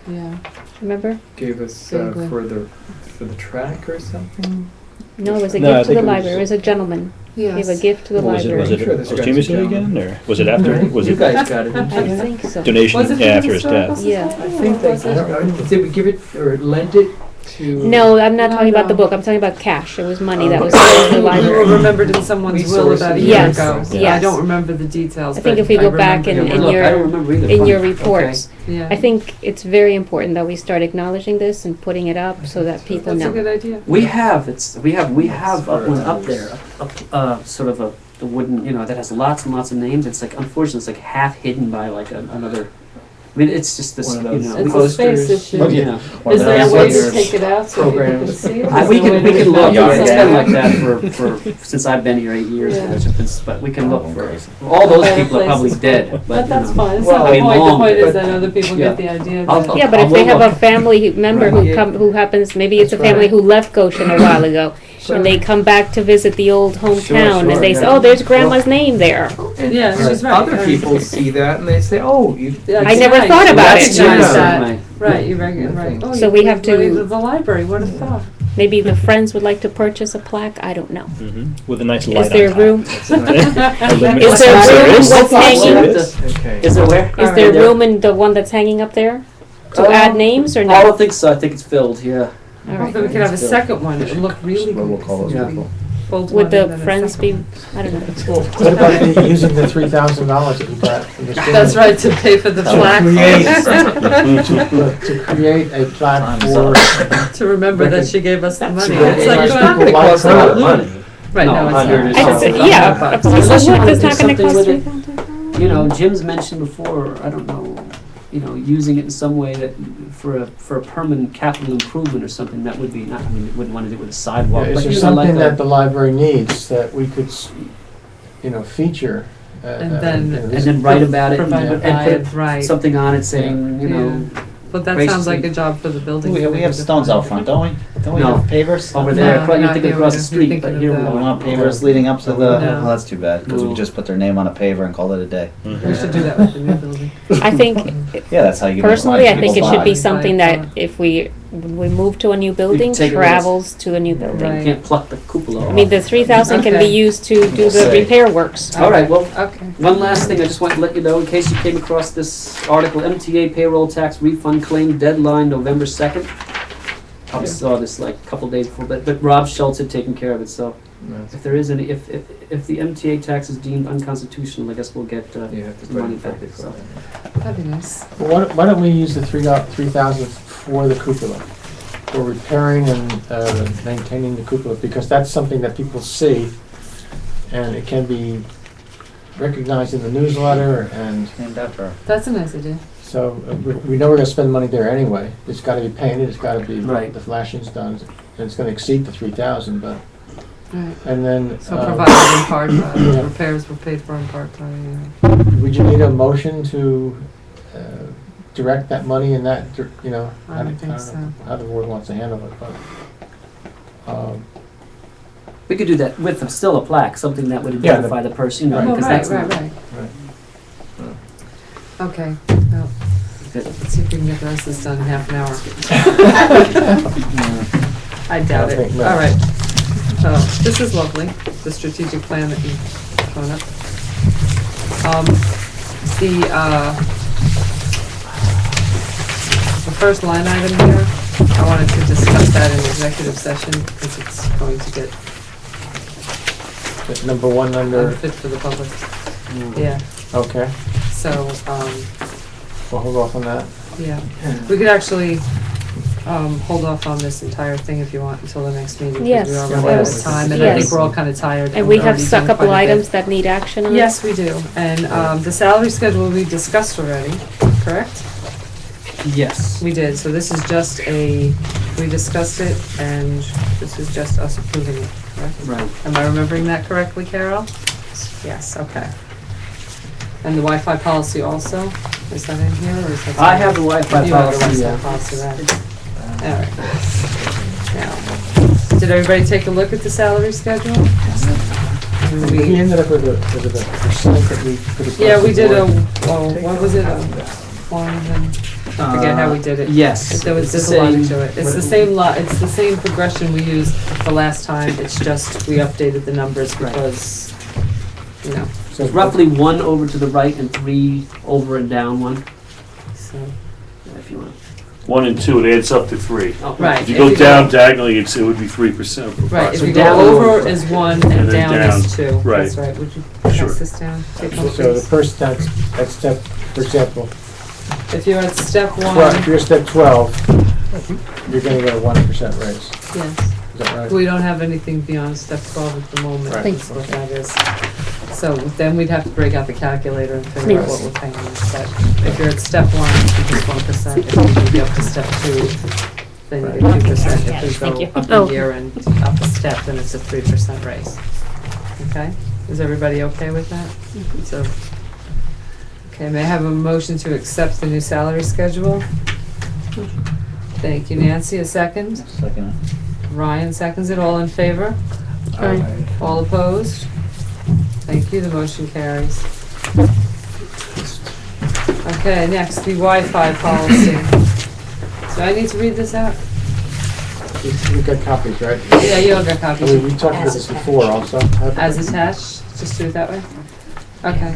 Yeah. Remember? Gave us Vaguely. for the track or something. No, it was a No, I gift to think the it was- library. It was a gentleman. Gave a Yes. gift to the Was library. I'm sure this was guy's Jameson down. again, or was it after? Was You it guys got it, didn't I you? think so. donation? Was it Yeah, from after the his Historical death. Yeah. I think they did we give it or lend it to? No, I'm not No, talking about the no. book. I'm talking about cash. It was money that Oh. was given to the You were library. remembered in someone's will about a year Yes, ago. yes. I don't remember the details. I think but if we go back remember in the- Look, your- I don't remember either. In your Funny. reports, Yeah. I think it's very important that we start acknowledging this and putting it up so that people That's a good know. idea. We have one up there, sort of the wooden, that has lots and lots of names. It's like, unfortunately, it's like half hidden by like another. I mean, it's just this, One of those It's a posters. space issue. Oh, yeah. yeah. One Is of there a those way to letters. take it out so people can Programs. see it? We Is there a way can to look. find It's it? been like that for since I've been here 8 years. Yeah. But we can look for all those Better people are probably places. dead. But that's you know. fine. It's Well, not I the mean, point. The long, point is but- that other people Yeah. get the idea I'll- that. Yeah, but if they have a family member Right. who happens, maybe it's a That's family right. who left Goshen a while ago, Sure. and they come back to visit the old hometown, sure, and they say, yeah. "Oh, there's Grandma's name there." Yeah, she's right. Other people see that and they say, "Oh, you." That's I never right. thought You about it. recognize Yeah. that. Right. Right, you recognize, right. Oh, So you- we have to- you go The library, what a thought. Maybe the friends would like to purchase a plaque. I don't know. With a nice light Is there on top. room? That's a nice- Is there room? What's hanging? Okay. Is there where? Is there room in the one that's hanging up there to add names or I no? don't think so. I think it's filled. Yeah. All Well, right. then we could have a second one, it would look really good. We'll call those Yeah. people. Fold Would one the and then a friends be? second I don't know. What about using the $3,000 that you got from the one. state? That's right, to pay for the plaque. To create a plaque for, To remember that she gave us the money. right. It's like Right. it's not gonna People cost like a her. lot of money. Right, no, it's $100 not. is I just said, something. yeah. Unless you What, wanna that's do not going to something cost with it. $3,000? Jim's mentioned before, I don't know, using it in some way that for a permanent capital improvement or something, that would be not, I mean, you wouldn't want to do it with a sidewalk. is but there like something a- that the library needs that we could, feature? And then- And then write about it and Provided and by put it, right. something on it saying, But that sounds like a job for the building. We committee have to stones find. out front, don't we? Don't we No. have pavers? over No, there, you're not thinking here, across we the don't. street, You're but thinking here of we We the- want don't. pavers leading up to the, No. well, that's too bad, because we No. just put their name on a paver and called it a day. We should do that with the new building. I think, Yeah, that's how you get. personally, I think it should be Right. something that if we when we move to a new building, take it with us. travels to a new building. Right. You can't pluck the cupola I off. mean, the 3,000 can be Okay. used to do the Say. repair works. All right, well, Okay. one last thing I just want to let you know, in case you came across this article, MTA payroll tax refund claim deadline November 2nd. Probably saw this like a couple days before, but Rob Schultz had taken care of it, so if there is any, if the MTA tax is deemed unconstitutional, I guess we'll get You have to the put money it back, back so. That'd be nice. Well, why don't we use the 3,000 for the cupola? For repairing and maintaining the cupola, because that's something that people see, and it can be recognized in the newsletter, and Named after her. That's a nice idea. so we know we're gonna spend money there anyway. It's gotta be painted, it's gotta be, Right. the flashing's done, and it's gonna exceed the 3,000, but, Right. and then. So provided in part, yeah. repairs were paid for in part by, Would you need a motion to direct that money in that, you know? I don't think know so. how the board wants to handle it, but, We could do that with still a plaque, something that would Yeah, identify the person, you know, Right. oh, because right, that's right, not. right. right. Okay, well, Good. let's see if we can get the rest of this done in half an hour. I doubt I it. think not. All right. So, this is lovely, the strategic plan that you've thrown up. The first line item here, I wanted to discuss that in executive session because it's going to get Number one under, unfit for the public. Yeah, okay, so, we'll hold off on that. yeah. We could actually, hold off on this entire thing if you want until the next meeting. Yes, Because we are running out of yes, time and I think yes. we're all kind of tired. And we we've have already a done couple quite a bit. items that need action on. Yes, we do. And the salary schedule we discussed already, correct? Yes. We did. So this is just we discussed it and this is just us approving it, correct? Right. Am I remembering that correctly, Carol? Yes, okay. And the Wi-Fi policy also? Is that in here or is that? I have the Wi-Fi You have the policy, Wi-Fi yeah. policy, right? All right. Now, did everybody take a look at the salary schedule? And We we- ended up with a percent that we could have. Yeah, we did what was it, one, and I forget how we did it. Yes. There was It's just the a logic same- to it. It's the same it's the same progression we used the last time, it's just we updated the numbers Right. because, you know, So Roughly 1 over to the right and 3 over and down 1, so. if you want. 1 and 2, it adds up to 3. Oh, Right. If you go down diagonally, it would be 3%. Right, if So you down go or- over is 1 and And then down is down, 2. right. That's right. Would you Sure. pass this down? Take one, So the please. first step, for example, If you're at step 1, well, if you're step 12, you're gonna get a 1% raise, yes. is that right? We don't have anything beyond step 12 at the moment. Right. That's what that is. So then we'd have to break out the calculator and figure out what we're paying instead. If you're at step 1, it's just 1%. If you move up to step 2, then you get 2%. If we Thank you. go up Oh. a year and up a step, then it's a 3% raise. Okay? Is everybody okay with that? So, okay, may I have a motion to accept the new salary schedule? Thank you, Nancy. A second? Second. Ryan seconds it. All in favor? Aye. All opposed? Thank you, the motion carries. Okay, next, the Wi-Fi policy. So I need to read this out? You've got copies, right? Yeah, you all got I copies. mean, we talked about this before also. As attached, just do it that way? Okay.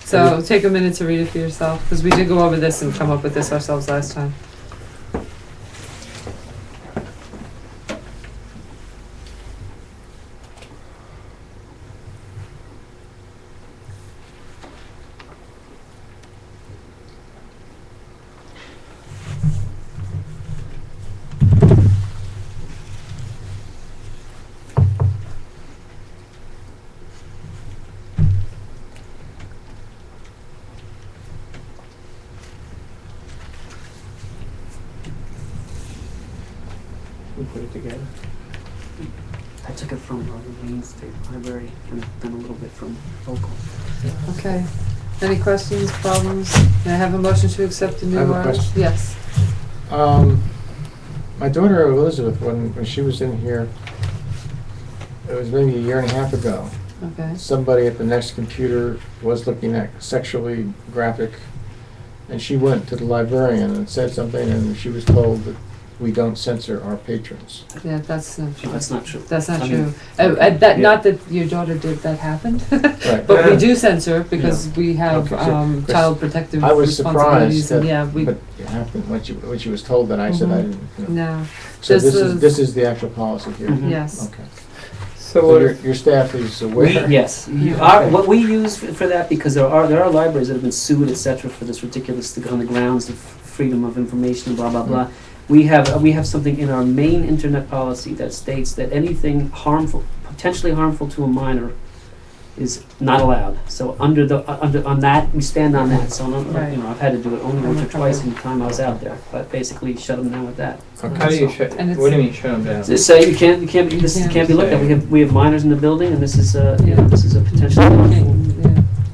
So take a minute to read it for yourself, because we did go over this and come up with this ourselves last time. We put it together. I took it from Maine State Library and then a little bit from local. Okay. Any questions, problems? May I have a motion to accept the new? I have a question. Yes. My daughter Elizabeth, when she was in here, it was maybe a year and a half ago, Okay. somebody at the next computer was looking at sexually graphic, and she went to the librarian and said something, and she was told that we don't censor our patrons. Yeah, that's not true. That's not true. That's not I true. mean, That yeah. Not that your daughter did that happened, Right. but we do censor because we have Okay, so, Chris, child protective I was responsibilities. surprised And that, yeah, we but it happened when she was told that. I said I didn't. You know. no. So This this is- is this is the actual policy here. Mhm. Yes. Okay. So So what your staff is aware. Yes, what we use for that, because there are libraries that have been sued, et cetera, for this ridiculous, on the grounds of freedom of information, blah, blah, blah. We have something in our main internet policy that states that anything harmful, potentially harmful to a minor is not allowed. So on that, we stand on that. So, Right. you know, I've had to do it only once or twice in the time I was out there, but basically shut them down with that. How do you shut? And it's- What do you mean shut them down? Just say you can't be looked at. We have minors in the building, and this is this is a potentially harmful.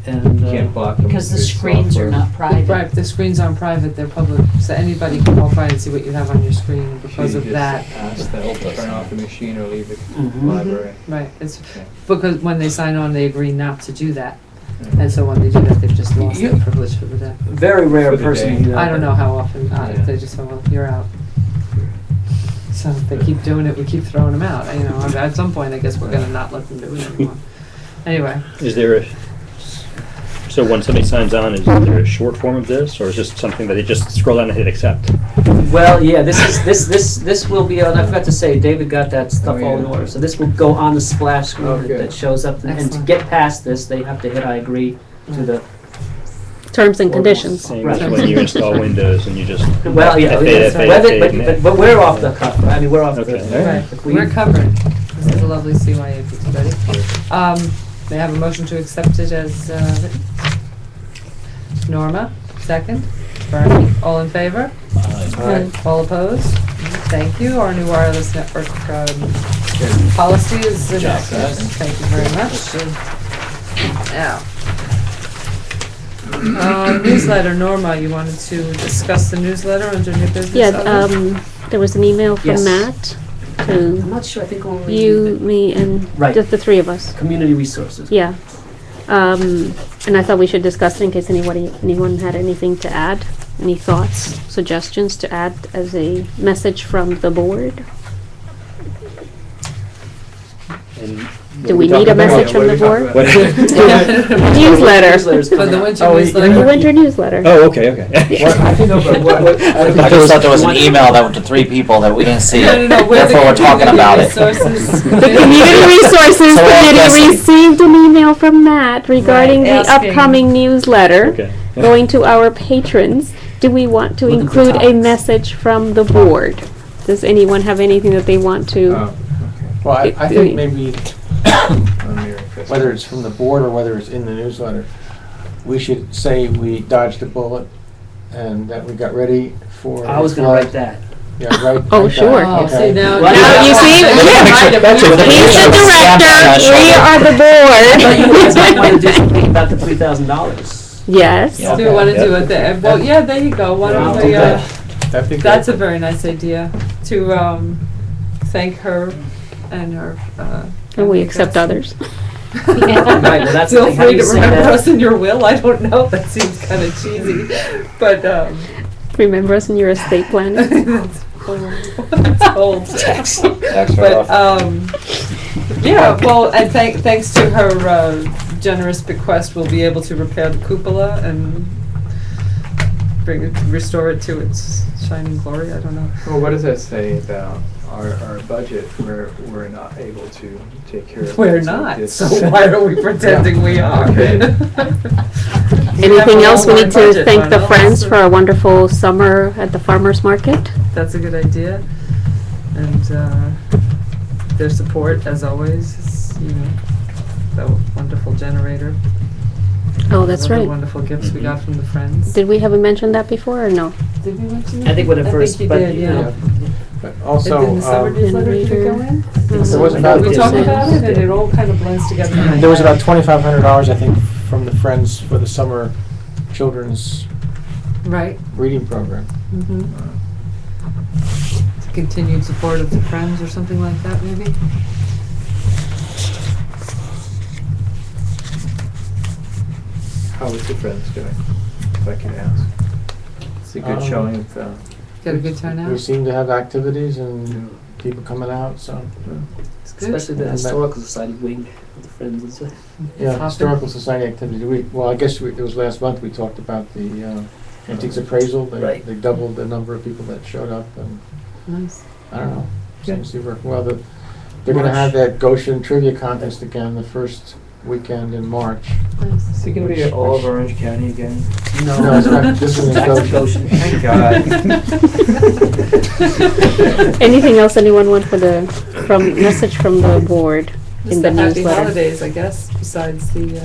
And You can't block them. Because the with screens are software. not private. Right, the screens aren't private, they're public, so anybody can walk by and see what you have on your screen because So of you that. just ask them to turn off the machine or leave the Mhm. library. Right, it's Okay. because when they sign on, they agree not to do that. And so when they do that, they've just lost their privilege for the day. Very rare For the person day. to do that. I don't know how often, Yeah. they just say, well, you're out. So if they keep doing it, we keep throwing them out, you know, at some point, I guess we're gonna not let them do it anymore. Anyway, Is there so when somebody signs on, is there a short form of this, or is this something that they just scroll down and hit accept? Well, yeah, this will be on. I forgot to say, David got that stuff Oh, all in yeah. order. So this will go on the splash screen Oh, good. that shows up, and to Excellent. get past this, they have to hit I agree to the. Terms and conditions. Same Right. as when you install Windows and you just Well, yeah, FA, but we're off the cuff. I mean, we're off Okay. the. right, if we- we're covered. This is a lovely CYA piece, ready? May I have a motion to accept it as written? Norma, second. Bernie, all in favor? Aye. All opposed? Thank you. Our new wireless network policy is adopted. Thank you very much. Now, newsletter, Norma, you wanted to discuss the newsletter under new business? Yeah, others? there was an email from Yes. Matt I'm to not sure. I think only you, me, and Right. just the three of us. community resources. Yeah. And I thought we should discuss it in case anyone had anything to add, any thoughts, suggestions to add as a message from the board. And Do we need a message from the board? What? Newsletter. Newsletters For coming the out. winter Oh, newsletter. The winter newsletter. Oh, okay, okay. I think I just thought there was an email that went to 3 people that we didn't see it. No, we're the Therefore, we're talking community about it. resources. The Community Resources So we're all Committee guessing. received an email from Matt regarding Right, the asking- upcoming newsletter Okay. going to our patrons. Do we want to Look at the include a topics. message from the board? Does anyone have anything that they want to? Oh, okay. Well, I think maybe Oh, Merry Christmas. whether it's from the board or whether it's in the newsletter, we should say we dodged a bullet and that we got ready for. I was going to write that. Yeah, right. Oh, write that, sure. Oh, okay. see, now. Well, Now, you see, That's what he's the director, we are the I thought you guys might want to board. do something about the $3,000. Yes. Yeah. Do you want to Okay. do it there? Well, yeah, there you go. Why don't Yeah, we, okay. That'd be good. that's a very nice idea, to thank her and her. And we accept others. Right, well, that's the Feel thing. How free do to you say remember that? us in your will. I don't know. That seems kind of cheesy, but Remember us in your estate plan? that's old. But yeah. Well, and thanks to her generous bequest, we'll be able to repair the cupola and restore it to its shining glory. I don't know. Well, what does that say about our budget? We're not able to take care of. We're it, not. this- So why are we pretending we are? Okay. Anything else? We need to Budget, thank the Arnold. Friends for a wonderful summer at the farmer's market. That's a good idea, and their support, as always, is, you know, the wonderful generator. Oh, that's Other right. wonderful gifts we got from the Friends. Did we have mentioned that before or no? Did we mention I think when it I first, think you but did, you yeah. know, But also, In the summer newsletter, did it go in? There was about- We talked about it, and it all kind of blends together. there was about $2,500, I think, from the Friends for the summer children's Right. reading program. Mm-hmm. Continued support of the Friends or something like that, maybe? How is the Friends doing, if I can ask? It's a good showing of Got a good We turnout? seem to have activities and people coming out, so, It's good. Especially the And that- historical society wing with the friends and stuff. yeah, Hopping. Historical Society activity. Well, I guess it was last month we talked about the antiques appraisal. Right. They doubled the number of people that showed up, and Nice. I don't know, Good. seems to be working well. They're gonna have that Goshen trivia contest again the first weekend in March. Nice. Is it gonna be all over Orange County again? No, it's not, this is in Back to Goshen. Goshen. Thank God. Anything else anyone want message from the board Just in the the happy newsletter? holidays, I guess, besides the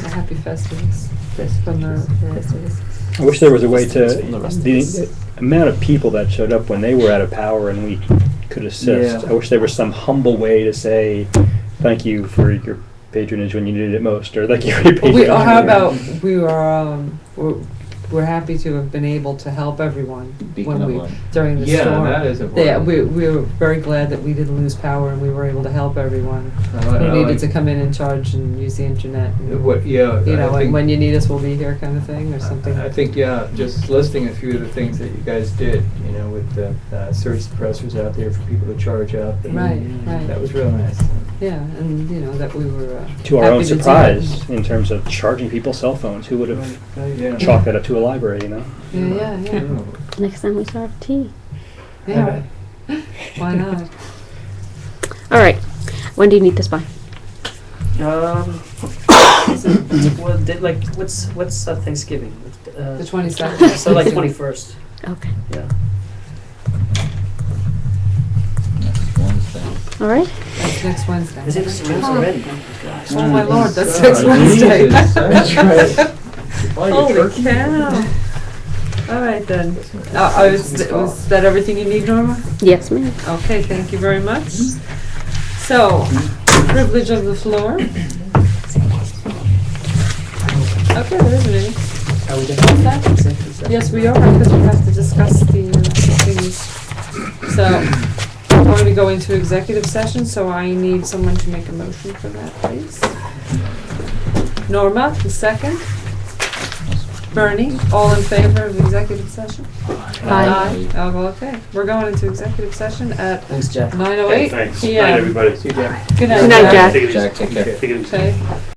happy festivals from the citizens. I wish there was a way to, From the rest of the us. amount of people that showed up when they were out of power and we could assist. Yeah. I wish there was some humble way to say, thank you for your patronage when you needed it most, or thank you for your Well, patronage. how about, we're happy to have been able to help everyone during the Yeah, storm. that is important. Yeah, we were very glad that we didn't lose power and we were able to help everyone I who like- needed to come in and charge and use the internet. and, What, yeah, You know, I and think, when you need us, we'll be here kind of thing, or something. I think, yeah, just listing a few of the things that you guys did, you know, with the surge suppressors out there for people to charge up. and Right, right. That was real nice. Yeah, and, you know, that we were To our happy own to do it. surprise, in terms of charging people cell phones, who would have Yeah. chalked that up to a library, you know? Yeah, yeah, Oh. Next time we serve tea. yeah. Yeah. Why not? All right. When do you need this by? What's Thanksgiving? The 22nd. So like 21st. Okay. Yeah. Next Wednesday. All right. That's next Wednesday. Is it spring already? Oh my lord, that's Oh, next Wednesday. Jesus, that's right. Holy cow. All right then. Was that everything you need, Norma? Yes, ma'am. Okay, thank you very much. So, privilege of the floor. Okay, there isn't any. Are we done? Yes, we are, because we have to discuss the things. So, we're going to go into executive session, so I need someone to make a motion for that, please. Norma, the second. Bernie, all in favor of executive session? Aye. Oh, okay. We're going into executive session at Thanks, Jack. 9:08 Thanks. PM. Night, everybody. See you, Jack. Good night, Good night, Jack. Take it easy. Jack, take care. Take it easy. Okay.